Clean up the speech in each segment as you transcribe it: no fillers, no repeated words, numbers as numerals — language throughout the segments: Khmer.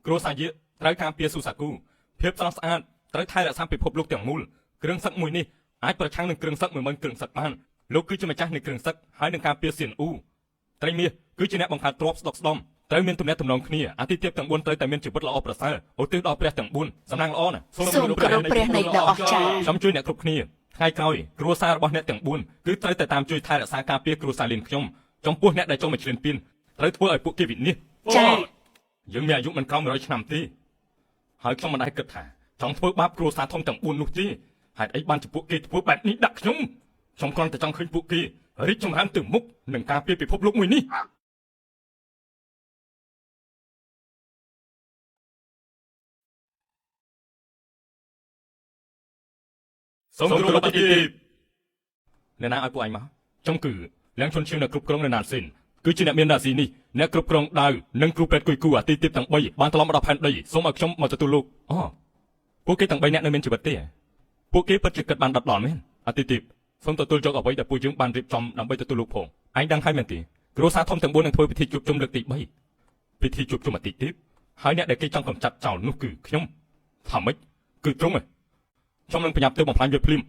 គ្រួសារយើងត្រូវការពារស៊ូសាគូភាពស្រស់ស្អាតត្រូវថែរក្សាពិភពលោកទាំងមូលគ្រឿងសឹកមួយនេះអាចប្រឆាំងនឹងគ្រឿងសឹក10000គ្រឿងសឹកបានលោកគឺជាម្ចាស់នៃគ្រឿងសឹកហើយនឹងការពារសៀនអ៊ូត្រីមាសគឺជាអ្នកបង្កើតទ្រព្យស្ដុកស្ដំត្រូវមានទំនាក់ទំនងគ្នាអាទិទេពទាំង4ត្រូវតែមានជីវិតល្អប្រសើរឧទ្ទិសដល់ព្រះទាំង4សំណាងល្អណាស់សូមគោរពព្រះនៃដ៏អស្ចារ្យខ្ញុំជួយអ្នកគ្រប់គ្នាថ្ងៃក្រោយគ្រួសាររបស់អ្នកទាំង4គឺត្រូវតែតាមជួយថែរក្សាការពារគ្រួសារលៀនខ្ញុំចំពោះអ្នកដែលចង់មកឈ្លានពានត្រូវធ្វើឲ្យពួកគេវិនិច្ឆ័យយើងមានអាយុមិនក្រោម100ឆ្នាំទេហើយខ្ញុំមិនដែលគិតថាចង់ធ្វើបាបគ្រួសារធំទាំង4នោះទេហេតុអីបានជាពួកគេធ្វើបែបនេះដាក់ខ្ញុំគ្រាន់តែចង់ឃើញពួកគេរីកចម្រើនទៅមុខនឹងការពារពិភពលោកមួយនេះសូមគោរពអធិទេពអ្នកណាឲ្យពួកឯងមកចំគឺលៀងឈុនឈៀវនៅគ្រប់គ្រងនៅណានសិនគឺជាអ្នកមានរាស៊ីនេះអ្នកគ្រប់គ្រងដាវនិងគ្រូពេទ្យគួយគូអធិទេពទាំង3បានត្រឡប់មកដល់ផែនដីសូមឲ្យខ្ញុំមកទទួលលោកអូពួកគេទាំង3នាក់នៅមានជីវិតទេពួកគេពិតជាគិតបានដិតដល់មែនអធិទេពសូមទទួលយកអ្វីដែលពួកយើងបានរៀបចំដើម្បីទទួលលោកផងឯងដឹងហើយមែនទេគ្រួសារធំទាំង4នឹងធ្វើពិធីជួបជុំលើកទី3ពិធីជួបជុំអធិទេពហើយអ្នកដែលគេចង់កំចាត់ចោលនោះគឺខ្ញុំថាម៉េចគឺត្រង់ខ្ញុំនឹងប្រញាប់ទៅបំផ្លាញវាភ្លាម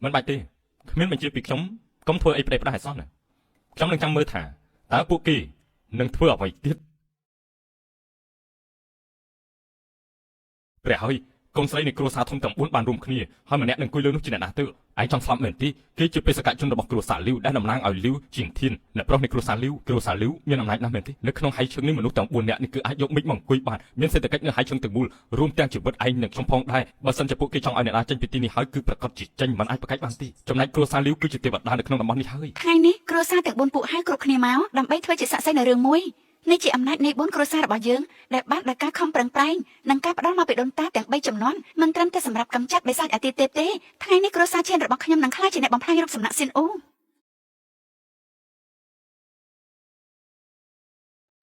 មិនបាច់ទេគ្មានបញ្ជាពីខ្ញុំកុំធ្វើអីផ្ដេសផ្ដាសឲ្យសោះណាខ្ញុំនឹងចាំមើលថាតើពួកគេនឹងធ្វើអ្វីទៀតព្រះហើយកូនស្រីនៃគ្រួសារធំទាំង4បានរួមគ្នាហើយម្នាក់នឹងអង្គុយលើនោះជាអ្នកណាទៅឯងចង់ស្លាប់មែនទេគេជាបេសកជនរបស់គ្រួសារលីវដែលតំណាងឲ្យលីវជាងធានអ្នកប្រុសនៃគ្រួសារលីវមានអំណាចណាស់មែនទេនៅក្នុងហៃឈឹងនេះមនុស្សទាំង4នាក់នេះគឺអាចយកមិចមកអង្គុយបានមានសេដ្ឋកិច្ចនៅហៃឈឹងទាំងមូលរួមទាំងជីវិតឯងនិងខ្ញុំផងដែរបើសិនជាពួកគេចង់ឲ្យអ្នកណាចេញពីទីនេះហើយគឺប្រកាសជាចេញមិនអាចប្រកែកបានទេចំណែកគ្រួសារលីវគឺជាទេវតានៅក្នុងតំបន់នេះហើយថ្ងៃនេះគ្រួសារទាំង4ពួកហើយគ្រប់គ្នាមកដើម្បីធ្វើជាស័ក្តិសិទ្ធិនៅរឿងមួយនេះជាអំណាចនៃ4គ្រួសាររបស់យើងដែលបានដោយការខំប្រឹងប្រែងនិងការផ្ដល់មកពីដូនតាទាំង3ជំនាន់មិនត្រឹមតែសម្រាប់កម្ចាត់បិសាចអាទិទេពទេថ្ងៃនេះគ្រួសារឈានរបស់ខ្ញុំនឹងក្លាយជាអ្នកបំផ្លាញរូបសំណាកសៀនអ៊ូ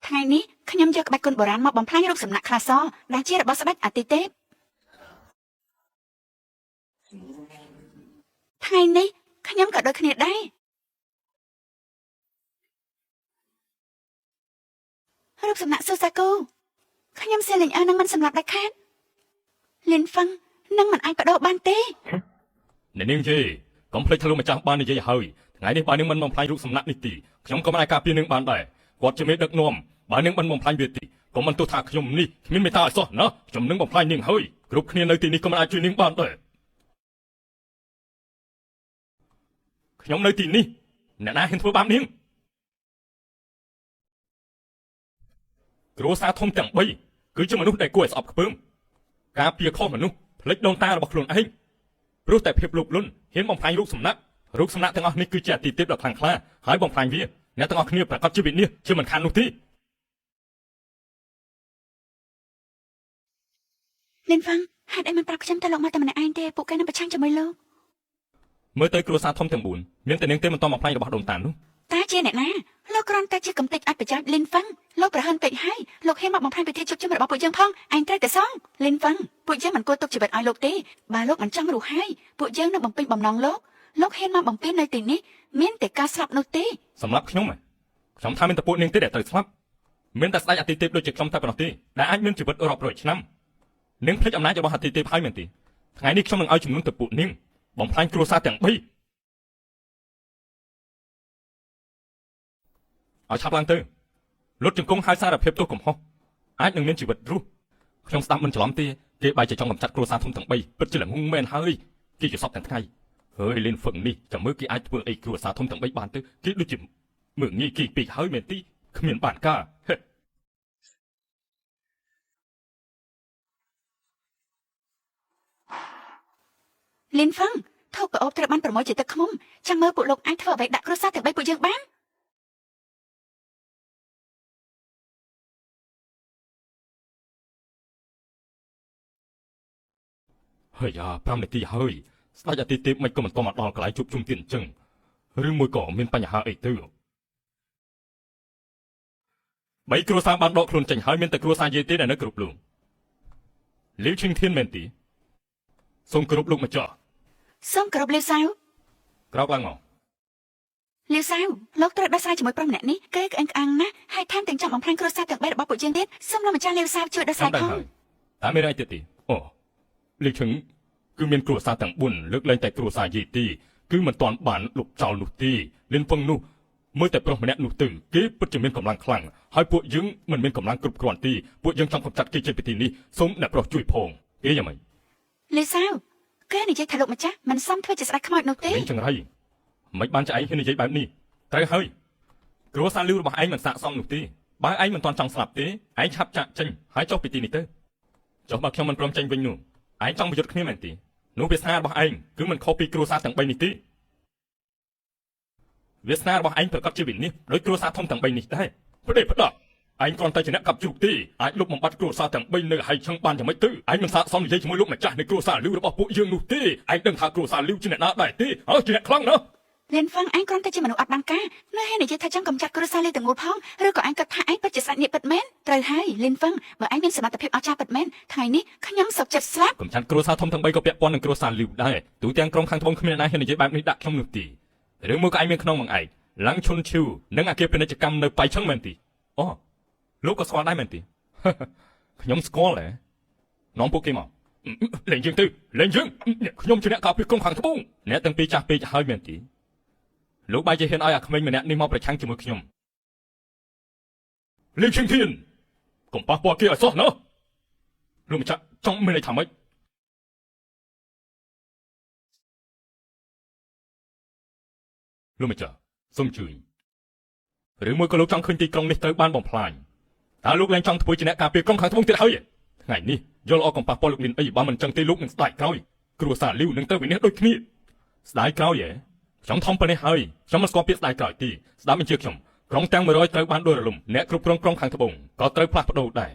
ថ្ងៃនេះខ្ញុំយកក្បាច់គុនបុរាណមកបំផ្លាញរូបសំណាកខ្លាសដែលជារបស់ស្ដេចអាទិទេពថ្ងៃនេះខ្ញុំក៏ដូចគ្នាដែររូបសំណាកស៊ូសាគូខ្ញុំសៀលិញអើនឹងមិនសម្រាប់ដាច់ខាតលៀនហ្វឹងនឹងមិនអាចបដូរបានទេអ្នកនាងយេកុំភ្លេចធ្លុំម្ចាស់បាននិយាយហើយថ្ងៃនេះបើនាងមិនបំផ្លាញរូបសំណាកនេះទេខ្ញុំក៏មិនអាចការពារនាងបានដែរគាត់ជាមេដឹកនាំបើនាងមិនបំផ្លាញវាទេក៏មិនទោះថាខ្ញុំនេះគ្មានមេត្តាឲ្យសោះណាខ្ញុំនឹងបំផ្លាញនាងហើយគ្រប់គ្នានៅទីនេះក៏មិនអាចជួយនាងបានដែរខ្ញុំនៅទីនេះអ្នកណាហ៊ានធ្វើបាបនាងគ្រួសារធំទាំង3គឺជាមនុស្សដែលគួរឲ្យស្អប់ខ្ពើមការពារខុសមនុស្សផ្លិចដូនតារបស់ខ្លួនឯងព្រោះតែភាពលោភលន់ហ៊ានបំផ្លាញរូបសំណាកទាំងអស់នេះគឺជាអាទិទេពដ៏ខ្លាំងក្លាហើយបំផ្លាញវាអ្នកទាំងអស់គ្នាប្រកាសជាវិនិច្ឆ័យជាមិនខាននោះទេលៀនហ្វាំងហេតុអីមិនប្រាប់ខ្ញុំទៅលោកមកតែម្នាក់ឯងទេពួកគេនឹងប្រឆាំងជាមួយលោកមើលទៅគ្រួសារធំទាំង4មានតែនាងទេមិនតបំផ្លាញរបស់ដូនតានោះតាជាអ្នកណាលោកគ្រាន់តែជាកំតិចអាចប្រចាំលីនហ្វឹងលោកប្រហែលពេកហើយលោកហ៊ានមកបំផ្លាញពិធីជប់ជុំរបស់ពួកយើងផងឯងត្រូវតែសងលីនហ្វឹងពួកយើងមិនគួរទុកជីវិតឲ្យលោកទេបើលោកមិនចង់រស់ហើយពួកយើងនឹងបំពេញបំណងលោកហ៊ានមកបំពេញនៅទីនេះមានតែការស្លាប់នោះទេសម្រាប់ខ្ញុំថាមានតែពួកនាងទេដែលត្រូវស្លាប់មានតែស្ដេចអាទិទេពដូចជាខ្ញុំតែប៉ុណ្ណោះទេដែលអាចមានជីវិតរាប់រយឆ្នាំនាងភ្លេចអំណាចរបស់អាទិទេពហើយមែនទេថ្ងៃនេះខ្ញុំនឹងឲ្យចំនួនទៅពួកនាងបំផ្លាញគ្រួសារទាំង3ឲ្យឆាប់ឡើងទៅលុតជង្គង់ហើយសារភាពទោសកំហុសអាចនឹងមានជីវិតរស់ខ្ញុំស្ដាប់មិនច្រឡំទេគេបែរជាចង់កំចាត់គ្រួសារធំទាំង3ពិតជាល្ងងមែនហើយគេជាសពទាំងថ្ងៃហើយលៀនហ្វឹងនេះចាំមើលគេអាចធ្វើអីគ្រួសារធំទាំង3បានទៅគេដូចជាមើលងាយគេពេកហើយមែនទេគ្មានបានការលីនហ្វឹងថោកប្អូបត្រូវបានប្រមូលជាទឹកឃ្មុំចាំមើលពួកលោកអាចធ្វើអ្វីដាក់គ្រួសារទាំង3ពួកយើងបានហើយ5នាទីហើយស្ដេចអាទិទេពមិនក៏មិនតមកដល់កន្លែងជួបជុំទៀតអញ្ចឹងឬមួយក៏មានបញ្ហាអីទៅ3គ្រួសារបានដកខ្លួនចេញហើយមានតែគ្រួសារយាយទេដែលនៅគ្រប់លងលីវឈិងធានមែនទេសូមគោរពលោកម្ចាស់សូមគោរពលាវសាវក្រោកឡើងមក លាវសាវលោកត្រូវដោះស្រាយជាមួយប្រុសម្នាក់នេះគេក្អេងក្អាងណាស់ហើយថែមទាំងចង់បំផ្លាញគ្រួសារទាំង3របស់ពួកយើងទៀតសូមលោកម្ចាស់លាវសាវជួយដោះស្រាយផង តែមានអីទៀតទេអូលីឈឹងគឺមានគ្រួសារទាំង4លើកលែងតែគ្រួសារយីទីគឺមិនទាន់បានលុបចោលនោះទេលៀនពងនោះមើលតែប្រុសម្នាក់នោះទៅគេពិតជាមានកម្លាំងខ្លាំងហើយពួកយើងមិនមានកម្លាំងគ្រប់គ្រាន់ទេពួកយើងចង់កម្ចាត់គេចេញពីទីនេះសូមអ្នកប្រុសជួយផងគេយ៉ាងម៉េច លាវសាវគេនិយាយថាលោកម្ចាស់មិនសមធ្វើជាស្ដេចខ្មោចនោះទេ វិញចង្រៃមិនបានចឯងហ៊ាននិយាយបែបនេះត្រូវហើយគ្រួសារលីវរបស់ឯងមិនស័ក្តិសមនោះទេបើឯងមិនទាន់ចង់ស្លាប់ទេឯងឆាប់ចាក់ចេញហើយចុះពីទីនេះទៅចុះបើខ្ញុំមិនព្រមចេញវិញនោះឯងចង់ប្រយុទ្ធគ្នាមែនទេនោះវាសនារបស់ឯងគឺមិនខុសពីគ្រួសារទាំង3នេះទេវាសនារបស់ឯងប្រកាសជាវិនិច្ឆ័យដោយគ្រួសារធំទាំង3នេះដែរផ្ដេសផ្ដាល់ឯងគ្រាន់តែជាអ្នកកាប់ជ្រូកទេអាចលុបបំបាត់គ្រួសារទាំង3នៅហើយឆឹងបានយ៉ាងម៉េចទៅឯងមិនស័ក្តិសមនិយាយជាមួយលោកម្ចាស់នៃគ្រួសារលីវរបស់ពួកយើងនោះទេឯងដឹងថាគ្រួសារលីវជាអ្នកណាដែរទេហើយជាអ្នកខ្លាំងណាស់ លៀនហ្វាំងឯងគ្រាន់តែជាមនុស្សអត់បានការនៅហើយនិយាយថាចង់កម្ចាត់គ្រួសារលីវទាំងមូលផងឬក៏ឯងគិតថាឯងពិតជាស្ដេចនេះពិតមែនត្រូវហើយលៀនហ្វាំងបើឯងមានសមត្ថភាពអស្ចារ្យពិតមែនថ្ងៃនេះខ្ញុំសុខចិត្តស្លាប់ កំចាត់គ្រួសារធំទាំង3ក៏ពាក់ព័ន្ធនឹងគ្រួសារលីវដែរទូទាំងក្រុមខាងត្បូងគ្មានអ្នកណាហ៊ាននិយាយបែបនេះដាក់ខ្ញុំនោះទេរឿងមួយក៏ឯងមានក្នុងមួយឯងឡាំងឈុនឈូនិងអាគារពាណិជ្ជកម្មនៅបៃឆឹងមែនទេអូលោកក៏ស្គាល់ដែរមែនទេ ខ្ញុំស្គាល់ដែរនាំពួកគេមកលេងយើងទៅលេងយើងខ្ញុំជាអ្នកការពារក្រុមខាងត្បូងអ្នកទាំងពីរចាស់ពេកហើយមែនទេលោកបាយជាហ៊ានឲ្យអាក្មេងម្នាក់នេះមកប្រឆាំងជាមួយខ្ញុំលេងឈឹងធានកុំប៉ះពាល់គេឲ្យសោះណាលោកម្ចាស់ចង់មានន័យថាម៉េចលោកម្ចាស់សូមជួយឬមួយក៏លោកចង់ឃើញទីក្រុងនេះត្រូវបានបំផ្លាញតើលោកឡើងចង់ធ្វើជាអ្នកការពារក្រុមខាងត្បូងទៀតហើយថ្ងៃនេះយល់អកកំប៉ះពលលោកលីនអីបើមិនចឹងទេលោកនឹងស្ដាយក្រោយគ្រួសារលីវនឹងទៅវិនិច្ឆ័យដូចគ្នាស្ដាយក្រោយខ្ញុំធំប៉ុណ្នេះហើយខ្ញុំមិនស្គាល់ពាក្យស្ដាយក្រោយទេស្ដាប់បញ្ជាខ្ញុំក្រុងទាំង100ត្រូវបានដួលរលំអ្នកគ្រប់គ្រងក្រុងខាងត្បូងក៏ត្រូវផ្លាស់ប្ដូរដែ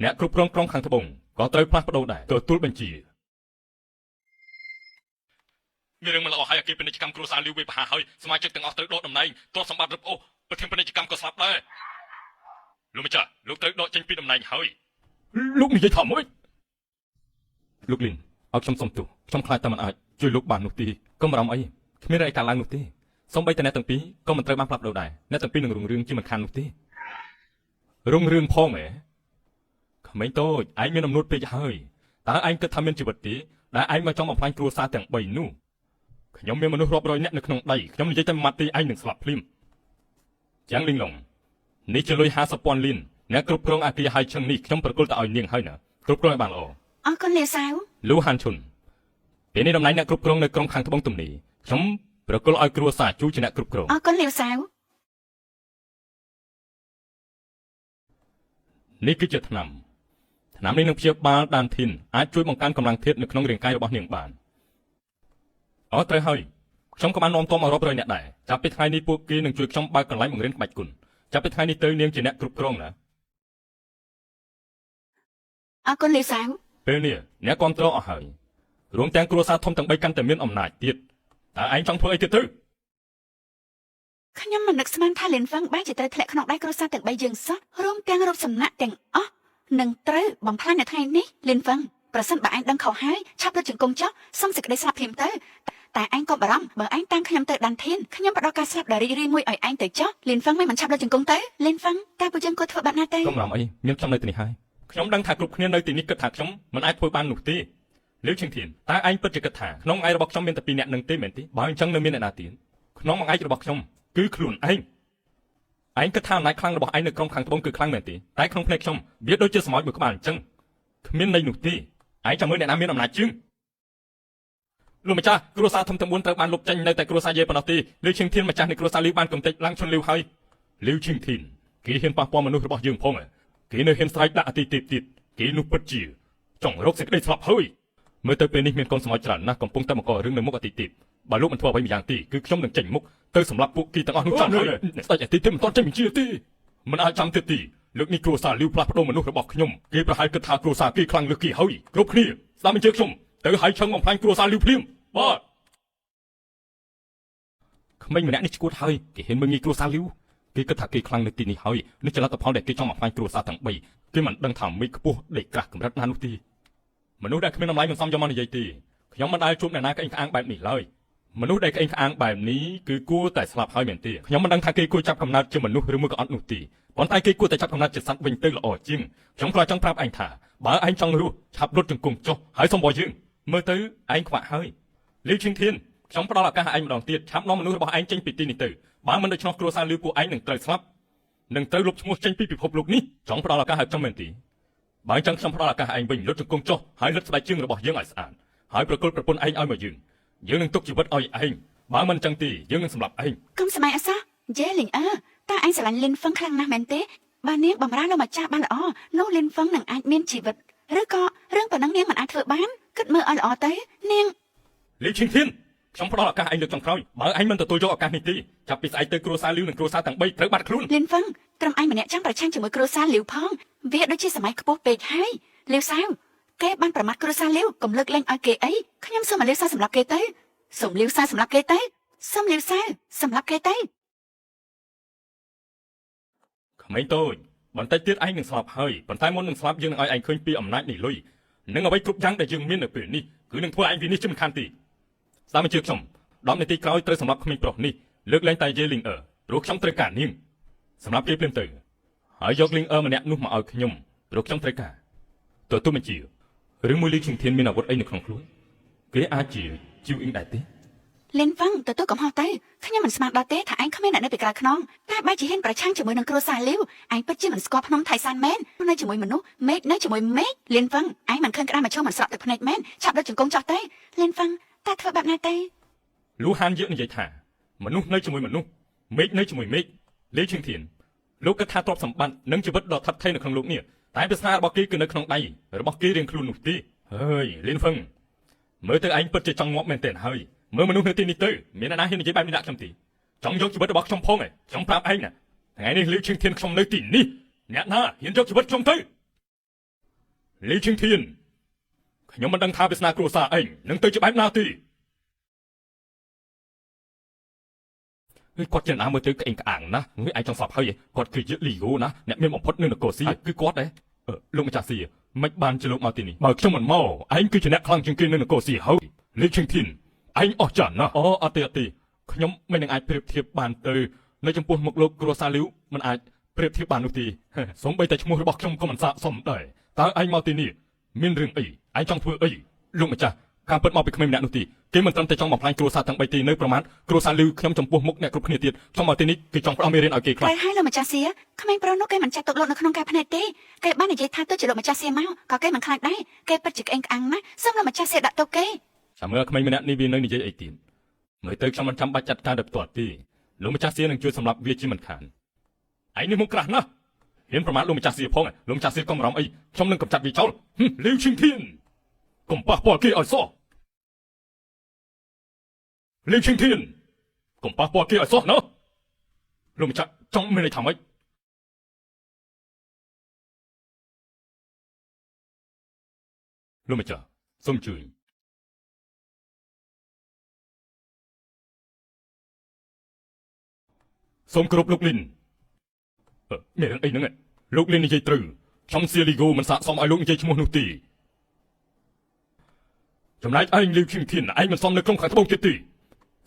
រអ្នកគ្រប់គ្រងក្រុងខាងត្បូងក៏ត្រូវផ្លាស់ប្ដូរដែរទទួលបញ្ជាមានរឿងមិនល្អហើយអគារពាណិជ្ជកម្មគ្រួសារលីវវាបហាហើយសមាជិកទាំងអស់ត្រូវដកតំណែងទ្រព្យសម្បត្តិរឹបអូសប្រធានពាណិជ្ជកម្មក៏ស្លាប់ដែរលោកម្ចាស់លោកត្រូវដកចេញពីតំណែងហើយលោកនិយាយថាម៉េចលោកលីនឲ្យខ្ញុំសុំទោសខ្ញុំខ្លាចតែមិនអាចជួយលោកបាននោះទេកុំបារម្ភអីគ្មានអីកើតឡើងនោះទេសូម្បីតែអ្នកទាំងពីរក៏មិនត្រូវបានផ្លាស់ប្ដូរដែរអ្នកទាំងពីរនឹងរុងរឿងជាមិនខាននោះទេរុងរឿងផងហ៎ក្មេងតូចឯងមានអំណួតពេកហើយតើឯងគិតថាមានជីវិតទេដែលឯងមកចង់បំផ្លាញគ្រួសារទាំង3នោះខ្ញុំមានមនុស្សរាប់រយនាក់នៅក្នុងដីខ្ញុំនិយាយតែមួយម៉ាត់ទេឯងនឹងស្លាប់ភ្លាមយ៉ាងលីងឡុងនេះជាលុយ50,000 លានអ្នកគ្រប់គ្រងអាគារហៃឈឹងនេះខ្ញុំប្រគល់ទៅឲ្យនាងហើយណាគ្រប់គ្រងឲ្យបានល្អ អរគុណលាវសាវ លូហានឈុនពេលនេះតំណែងអ្នកគ្រប់គ្រងនៅក្រុងខាងត្បូងទំនីខ្ញុំប្រគល់ឲ្យគ្រួសារជួជាអ្នកគ្រប់គ្រង អរគុណលាវសាវ នេះគឺជាថ្នាំនេះនឹងព្យាបាលដានធីនអាចជួយបង្កើនកម្លាំងធាតុនៅក្នុងរាងកាយរបស់នាងបានអត់ត្រូវហើយខ្ញុំក៏បាននាំទាំឲ្យរាប់រយអ្នកដែរចាប់ពីថ្ងៃនេះពួកគេនឹងជួយខ្ញុំបើកកន្លែងបង្រៀនក្បាច់គុណចាប់ពីថ្ងៃនេះទៅនាងជាអ្នកគ្រប់គ្រងណា អរគុណលាវសាវ ពេលនេះអ្នកគ្រប់គ្រងអស់ហើយរួមទាំងគ្រួសារធំទាំង3កាន់តែមានអំណាចទៀតតើឯងចង់ធ្វើអីទៀតទៅ ខ្ញុំមិននឹកស្មានថាលៀនហ្វាំងបែរជាត្រូវធ្លាក់ក្នុងដៃគ្រួសារទាំង3យើងសោះរួមទាំងរូបសំណាក់ទាំងអស់នឹងត្រូវបំផ្លាញនៅថ្ងៃនេះលៀនហ្វាំងប្រសិនបើឯងដឹងខុសហើយឆាប់រត់ជង្គង់ចុះសុំសេចក្តីស្លាប់ភ្លាមទៅតែឯងក៏បារម្ភបើឯងតាមខ្ញុំទៅដានធានខ្ញុំផ្ដល់ការស្លាប់ដ៏រីករាយមួយឲ្យឯងទៅចុះលៀនហ្វាំងមិនឆាប់រត់ជង្គង់ទៅលៀនហ្វាំងតើពួកយើងគួរធ្វើបែបណាទៅ កុំរំអីមានខ្ញុំនៅទីនេះហើយខ្ញុំដឹងថាគ្រប់គ្នានៅទីនេះគិតថាខ្ញុំមិនអាចធ្វើបាននោះទេលាវឈឹងធានតើឯងពិតជាគិតថាក្នុងឯរបស់ខ្ញុំមានតែ2នាក់នឹងទេមែនទេបើអញ្ចឹងនៅមានអ្នកណាទៀតក្នុងឯរបស់ខ្ញុំគឺខ្លួនឯងគិតថាអំណាចខ្លាំងរបស់ឯងនៅក្រុមខាងត្បូងគឺខ្លាំងមែនទេតែក្នុងភ្នែកខ្ញុំវាដូចជាសម្អោចមួយក្បាលអញ្ចឹងគ្មានន័យនោះទេឯងចាំមើលអ្នកណាមានអំណាចជាងលោកម្ចាស់គ្រួសារធំទាំង4ត្រូវបានលុបចេញនៅតែគ្រួសារយាយប៉ុណ្ណោះទេលាវឈឹងធានម្ចាស់នៃគ្រួសារលីវបានកំទេចឡើងឈុនលីវហើយលាវឈឹងធានគេហ៊ានប៉ះពាល់មនុស្សរបស់យើងផងគេនៅហ៊ានស្រែកដាក់អតិទេពទៀតគេនោះពិតជាចង់រកសេចក្តីស្លាប់ហើយមើលទៅពេលនេះមានកូនសម្អោចច្រើនណាស់កំពុងតែបង្ករឿងនៅមុខអតិទេពបើលោកមិនធ្វើអ្វីម្យ៉ាងទេគឺខ្ញុំនឹងចេញមុខទៅសម្លាប់ពួកគេទាំងអស់នោះចាំហើយស្ដេចអតិទេពមិនទាន់ចេញបញ្ជាទេមិនអាចចាំទៀតទេលើកនេះគ្រួសារលីវផ្លាស់ប្ដូរមនុស្សរបស់ខ្ញុំគេប្រហែលគិតថាគ្រួសារគេខ្លាំងលើសគេហើយគ្រប់គ្នាស្ដាប់បញ្ជាខ្ញុំទៅហើយឆឹងបំផ្លាញគ្រួសារលីវភ្លាមបាទក្មេងម្នាក់នេះឈួតហើយគេហ៊ានមើលងាយគ្រួសារលីវគេគិតថាគេខ្លាំងនៅទីនេះហើយនេះជាលទ្ធផលដែលគេចង់បំផ្លាញគ្រួសារទាំង3គេមិនដឹងថាមេឃខ្ពស់ដេកក្រាស់កម្រិតណានោះទេមនុស្សដែលគ្មានតម្លៃមិនសមយកមកនិយាយទេខ្ញុំមិនដែលជួបអ្នកណាក្អេងក្អាងបែបនេះឡើយ មនុស្សដែលក្អេងក្អាងបែបនេះគឺគួរតែស្លាប់ហើយមែនទេខ្ញុំមិនដឹងថាគេគួរចាប់កំណើតជាមនុស្សឬមួយក៏អត់នោះទេប៉ុន្តែគេគួរតែចាប់កំណើតជាសត្វវិញទៅល្អជាងខ្ញុំគ្រាន់ចង់ប្រាប់ឯងថាបើឯងចង់រស់ឆាប់រត់ជង្គង់ចុះហើយសុំបោះយើងមើលទៅឯងខ្វាក់ហើយលីវឈីងធានខ្ញុំផ្ដល់ឱកាសឲ្យឯងម្ដងទៀតឆាប់នាំមនុស្សរបស់ឯងចេញពីទីនេះទៅបើមិនដូច្នោះគ្រួសារលីវពួកឯងនឹងត្រូវស្លាប់នឹងត្រូវលុបឈ្មោះចេញពីពិភពលោកនេះចង់ផ្ដល់ឱកាសឲ្យខ្ញុំមែនទេបើអញ្ចឹងខ្ញុំផ្ដល់ឱកាសឯងវិញលុតជង្គង់ចុះហើយលុតស្បែកជើងរបស់យើងឲ្យស្អាតហើយប្រគល់ប្រពន្ធឯងឲ្យមកយើងនឹងទុកជីវិតឲ្យឯងបើមិនអញ្ចឹងទេយើងនឹងសម្លាប់ឯង កុំសម័យអសោះយេលីងអើតើឯងស្រឡាញ់លីនហ្វឹងខ្លាំងណាស់មែនទេបើនាងបំរើលោកម្ចាស់បានល្អនោះលីនហ្វឹងនឹងអាចមានជីវិតឬក៏រឿងប៉ុណ្ណឹងនាងមិនអាចធ្វើបានគិតមើលឲ្យល្អទៅនាង លីឈីងធានខ្ញុំផ្ដល់ឱកាសឯងលើកចុងក្រោយបើឯងមិនទទួលយកឱកាសនេះទេចាប់ពីស្អែកទៅគ្រួសារលីវនិងគ្រួសារទាំង3ត្រូវបាត់ខ្លួន លីនហ្វឹងត្រឹមឯងម្នាក់ចង់ប្រឆាំងជាមួយគ្រួសារលីវផងវាដូចជាសម័យខ្ពស់ពេកហើយលីវសាវគេបានប្រមាថគ្រួសារលីវកុំលើកលែងឲ្យគេអីខ្ញុំសូមឲ្យលីវសាវសម្រាប់គេទៅសូមលីវសាវសម្រាប់គេទៅសូមលីវសាវសម្រាប់គេទៅ ក្មេងតូចបន្តិចទៀតឯងនឹងស្លាប់ហើយប៉ុន្តែមុននឹងស្លាប់យើងនឹងឲ្យឯងឃើញពីអំណាចនៃលុយនិងអ្វីគ្រប់យ៉ាងដែលយើងមាននៅពេលនេះគឺនឹងធ្វើឯងវិនិច្ឆ័យមិនខានទេស្ដាប់មកជឿខ្ញុំ10នាទីក្រោយត្រូវសម្រាប់ក្មេងប្រុសនេះលើកលែងតែយេលីងអឺព្រោះខ្ញុំត្រូវការនាងសម្រាប់គេភ្លាមទៅហើយយកលីងអឺម្នាក់នោះមកឲ្យខ្ញុំព្រោះខ្ញុំត្រូវការទទួលបញ្ជាឬមួយលីឈីងធានមានអាវុធអីនៅក្នុងខ្លួនគេអាចជាជីវអ៊ីងដែរទេ លីនហ្វឹងទទួលកំហុសទៅខ្ញុំមិនស្មានដល់ទេថាឯងគ្មានអ្នកនៅពីក្រៅខ្នងតែបែរជាហ៊ានប្រឆាំងជាមួយនឹងគ្រួសារលីវឯងពិតជាមិនស្គាល់ភ្នំថៃសានមែននៅជាមួយមនុស្សមេឃនៅជាមួយមេឃលីនហ្វឹងឯងមិនឃើញក្តារមកឈោមិនស្រក់ទឹកភ្នែកមែនឆាប់ដុតជង្គង់ចោះទៅលីនហ្វឹងតើធ្វើបែបណាទៅ លូហានយើងនិយាយថាមនុស្សនៅជាមួយមនុស្សមេឃនៅជាមួយមេឃលីឈីងធានលោកគិតថាទ្រព្យសម្បត្តិនិងជីវិតដ៏ថិតថេរនៅក្នុងលោកនេះតែវាសនារបស់គេគឺនៅក្នុងដៃរបស់គេរៀងខ្លួននោះទេហើយលីនហ្វឹងមើលទៅឯងពិតជាចង់ងាប់មែនទែនហើយមើលមនុស្សនៅទីនេះទៅមានអ្នកណាហ៊ាននិយាយបែបនេះដាក់ខ្ញុំទេចង់យកជីវិតរបស់ខ្ញុំផងឯងខ្ញុំប្រាប់ឯងណាថ្ងៃនេះលីឈីងធានខ្ញុំនៅទីនេះអ្នកណាហ៊ានយកជីវិតខ្ញុំទៅលីឈីងធានខ្ញុំមិនដឹងថាវាសនាគ្រួសារឯងនឹងទៅជាបែបណាទេគាត់ចិនអាមើលទៅក្អេងក្អាងណាងើយឯងចង់ស្លាប់ហើយគាត់គឺយេលីយូណាអ្នកមានបំផុតនៅនគរស៊ីគឺគាត់ដែរលោកម្ចាស់ស៊ីមិនបានជាលោកមកទីនេះបើខ្ញុំមិនមកឯងគឺជាអ្នកខ្លាំងជាងគេនៅនគរស៊ីហើយលីឈីងធានឯងអស់ចានណាអូអត់ទេខ្ញុំមិននឹងអាចប្រៀបធៀបបានទៅនៅចំពោះមុខលោកគ្រួសារលីវមិនអាចប្រៀបធៀបបាននោះទេសូម្បីតែឈ្មោះរបស់ខ្ញុំក៏មិនស័ក្តិសមដែរតើឯងមកទីនេះមានរឿងអីឯងចង់ធ្វើអីលោកម្ចាស់ការពិតមកពីក្មេងម្នាក់នោះទេគេមិនត្រឹមតែចង់បំផ្លាញគ្រួសារទាំង3ទីនៅប្រមាថគ្រួសារលីវខ្ញុំចំពោះមុខអ្នកគ្រប់គ្នាទៀតខ្ញុំមកទីនេះគឺចង់ផ្ដោតមេរៀនឲ្យគេខ្លះ ហើយលោកម្ចាស់សៀក្មេងប្រុសនោះគេមិនចាត់ទុកលោកនៅក្នុងការភ្នែកទេគេបាននិយាយថាទៅជាលោកម្ចាស់សៀមកក៏គេមិនខ្លាចដែរគេពិតជាក្អេងក្អាងណាស់សូមលោកម្ចាស់សៀដាក់ទុកគេ ចាំមើលក្មេងម្នាក់នេះវានៅនិយាយអីទៀតមើលទៅខ្ញុំមិនចាំបាច់ចាត់ការដោយផ្ទាល់ទេលោកម្ចាស់សៀនឹងជួយសម្រាប់វាជាមិនខានឯងនេះមុខក្រាស់ណាស់ហ៊ានប្រមាថលោកម្ចាស់សៀផងលោកម្ចាស់សៀកុំបារម្ភអីខ្ញុំនឹងកម្ចាត់វាចោលលីវឈីងធានកុំប៉ះពាល់គេឲ្យសោះលីវឈីងធានកុំប៉ះពាល់គេឲ្យសោះណាលោកម្ចាស់ចង់មានន័យថាម៉េចលោកម្ចាស់សូមជួយសូមគោរពលោកលីនមានរឿងអីហ្នឹងលោកលីននិយាយត្រូវខ្ញុំសៀលីហ្គូមិនស័ក្តិសមឲ្យលោកនិយាយឈ្មោះនោះទេចំណែកឯងលីវឈីងធានឯងមិនសមនៅក្នុងខាងត្បូងទៀតទេ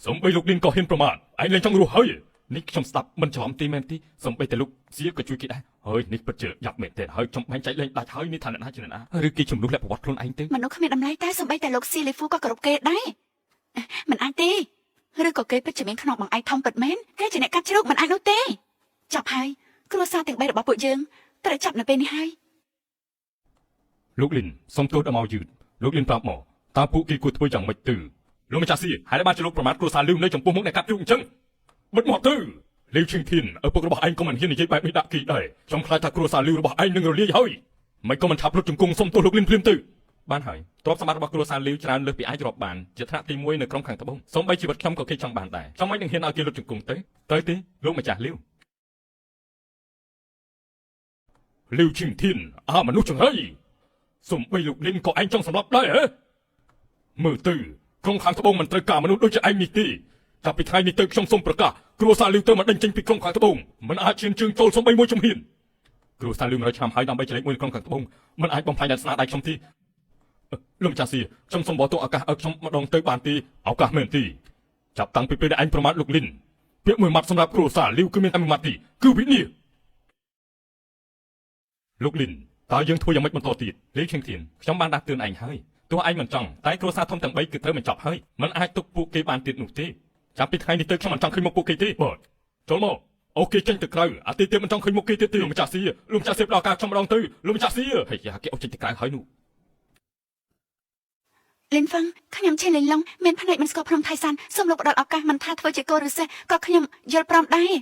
សូម្បីលោកលីនក៏ហ៊ានប្រមាថឯងលែងចង់រស់ហើយនេះខ្ញុំស្ដាប់មិនច្រឡំទេមែនទេសូម្បីតែលោកសៀក៏ជួយគេដែរហើយនេះពិតជាយ៉ាប់មែនទេហើយខ្ញុំបែងចែកលែងដាច់ហើយនេះថាអ្នកណាជាអ្នកណាឬគេជំនួសលាក់ប្រវត្តិខ្លួនឯងទៅ មនុស្សគ្មានតម្លៃតែសូម្បីតែលោកស៊ីលីហ្វូក៏គោរពគេដែរមិនអាចទេឬក៏គេពិតជាមានខ្នងបងឯងធំពិតមែនគេជាអ្នកកាត់ជ្រូកមិនអាចនោះទេចាប់ហើយគ្រួសារទាំង3របស់ពួកយើងត្រូវចាប់នៅពេលនេះហើយលោកលីនសូមទោសដល់មកយឺតលោកលីនប្រាប់មកតើពួកគេគួរធ្វើយ៉ាងម៉េចទៅលោកម្ចាស់ស៊ីហើយបានជាលោកប្រមាថគ្រួសារលីវនៅចំពោះមុខអ្នកកាត់ជ្រូកអញ្ចឹងបិទមកទៅលីវឈីងធានឪពុករបស់ឯងក៏មិនហ៊ាននិយាយបែបនេះដាក់គេដែរខ្ញុំខ្លាចថាគ្រួសារលីវរបស់ឯងនឹងរលាយហើយមិនក៏មិនឆាប់លុតជង្គង់សុំទោសលោកលីនភ្លាមទៅបានហើយទ្រព្យសម្បត្តិរបស់គ្រួសារលីវច្រើនលើសពីអាចរាប់បានជាថ្នាក់ទី1នៅក្រុមខាងត្បូងសូម្បីជីវិតខ្ញុំក៏គេចង់បានដែរខ្ញុំមិននឹងហ៊ានឲ្យគេលុតជង្គង់ទៅទេលោកម្ចាស់លីវលីវឈីងធានមនុស្សចង្រៃសូម្បីលោកលីនក៏ឯងចង់សម្លាប់ដែរហ៎មើលទៅក្រុមខាងត្បូងមិនត្រូវការមនុស្សដូចជាឯងនេះទេចាប់ពីថ្ងៃនេះទៅខ្ញុំសូមប្រកាសគ្រួសារលីវទៅមកដេញចេញពីក្រុមខាងត្បូងមិនអាចឈានជើងចូលសូម្បីមួយជំហានគ្រួសារលីវ100ឆ្នាំហើយដើម្បីចែកមួយក្រុមខាងត្បូងមិនអាចបំផ្លាញដល់ស្នាដៃខ្ញុំទេលោកម្ចាស់ស៊ីខ្ញុំសូមបោះទោសឱកាសឲ្យខ្ញុំម្ដងទៅបានទេឱកាសមែនទេ ចាប់តាំងពីពេលដែលអញប្រមាថលោកលិនពាក្យមួយម៉ាត់សម្រាប់គ្រួសារលីវគឺមានតែមួយម៉ាត់ទីគឺវិនិច្ឆ័យលោកលិនតើយើងធ្វើយ៉ាងម៉េចបន្តទៀតលេខៀងធានខ្ញុំបានដាស់តឿនឯងហើយទោះឯងមិនចង់តែគ្រួសារធំទាំង3គឺត្រូវបញ្ចប់ហើយមិនអាចទុកពួកគេបានទៀតនោះទេចាប់ពីថ្ងៃនេះទៅខ្ញុំមិនចង់ឃើញមុខពួកគេទេបាទចូលមកអូគេចេញទៅក្រៅអាទីទៀតមិនចង់ឃើញមុខគេទៀតទេលោកម្ចាស់ស៊ីលោកម្ចាស់ស៊ីផ្ដល់ការខ្ញុំម្ដងទៅលោកម្ចាស់ស៊ីហើយយ៉ាគេអុកចេញទៅក្រៅហើយនោះ លិនហ្វឹងខ្ញុំឈិនលេងឡុងមានភ្នែកមិនស្គាល់ភ្នំថៃសានសូមលោកផ្ដល់ឱកាសមិនថាធ្វើជាកូនឬសេះក៏ខ្ញុំយល់ព្រមដែរ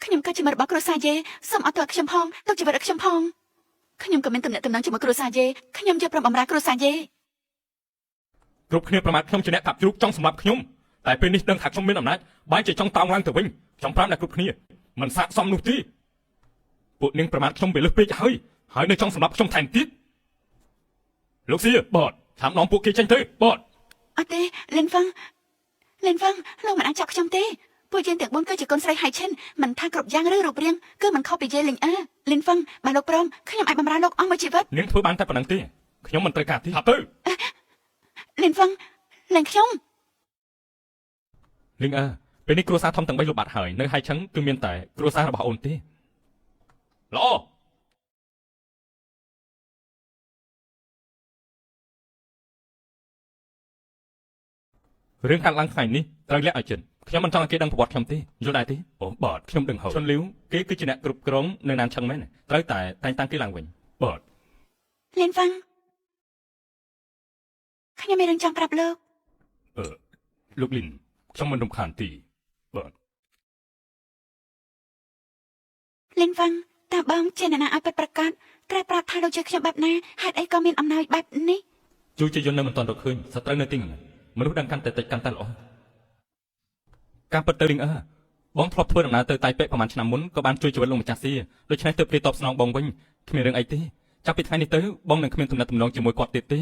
ខ្ញុំក៏ជាមិត្តរបស់គ្រួសារយេសូមអត់ទោសខ្ញុំផងទុកជីវិតឲ្យខ្ញុំផងខ្ញុំក៏មានទំនាក់ទំនងជាមួយគ្រួសារយេខ្ញុំយល់ព្រមបម្រើគ្រួសារយេគ្រប់គ្នាប្រមាថខ្ញុំជាអ្នកកាប់ជ្រូកចង់សម្លាប់ខ្ញុំតែពេលនេះដឹងថាខ្ញុំមានអំណាចបែរជាចង់តោងឡើងទៅវិញខ្ញុំប្រាប់អ្នកគ្រប់គ្នាមិនស័ក្តិសមនោះទេពួកនាងប្រមាថខ្ញុំវាលើសពេកហើយនៅចង់សម្លាប់ខ្ញុំថែមទៀតលោកសៀបាទតាមនាំពួកគេចេញទៅបាទ អត់ទេលិនហ្វឹងលោកមិនអាចចាប់ខ្ញុំទេពួកយើងទាំង4គឺជាកូនស្រីហៃឈិនមិនថាគ្រប់យ៉ាងឬរូបរាងគឺមិនខុសពីយេលិនលិនហ្វឹងបើលោកព្រមខ្ញុំអាចបម្រើលោកអស់មួយជីវិតនាងធ្វើបានតែប៉ុណ្្នឹងទេខ្ញុំមិនត្រូវការទេថាទៅលិនហ្វឹងលែងខ្ញុំលីងពេលនេះគ្រួសារធំទាំង3លុបបាត់ហើយនៅហៃឈឹងគឺមានតែគ្រួសាររបស់អូនទេល្អរឿងកាត់ឡើងថ្ងៃនេះត្រូវលាក់ឲ្យជិនខ្ញុំមិនចង់ឲ្យគេដឹងប្រវត្តិខ្ញុំទេយល់ដែរទេអូបាទខ្ញុំដឹងហើយជន់លីវគេគឺជាអ្នកគ្រប់គ្រងនៅណានឆឹងមែនត្រូវតែតែងតាំងគេឡើងវិញបាទលិនហ្វឹងខ្ញុំមានរឿងចង់ប្រាប់លោកលោកលីនខ្ញុំមិនរំខានទេបាទលិនហ្វឹងតើបងជាអ្នកណាឲ្យពិតប្រាកដត្រូវប្រាប់ថាលោកជួយខ្ញុំបែបណាហេតុអីក៏មានអំណោយបែបនេះជួយជាយន្តនៅមិនទាន់រកឃើញសត្រូវនៅទីហ្នឹងមនុស្សដឹងកាន់តែតិចកាន់តែល្អការពិតទៅលីងបងធ្លាប់ធ្វើដំណើរទៅតៃប៉េប្រហែលឆ្នាំមុនក៏បានជួយជីវិតលោកម្ចាស់ស៊ីដូច្នេះទើបគេតបស្នងបងវិញគ្មានរឿងអីទេចាប់ពីថ្ងៃនេះទៅបងនឹងគ្មានទំនាក់ទំនងជាមួយគាត់ទៀតទេ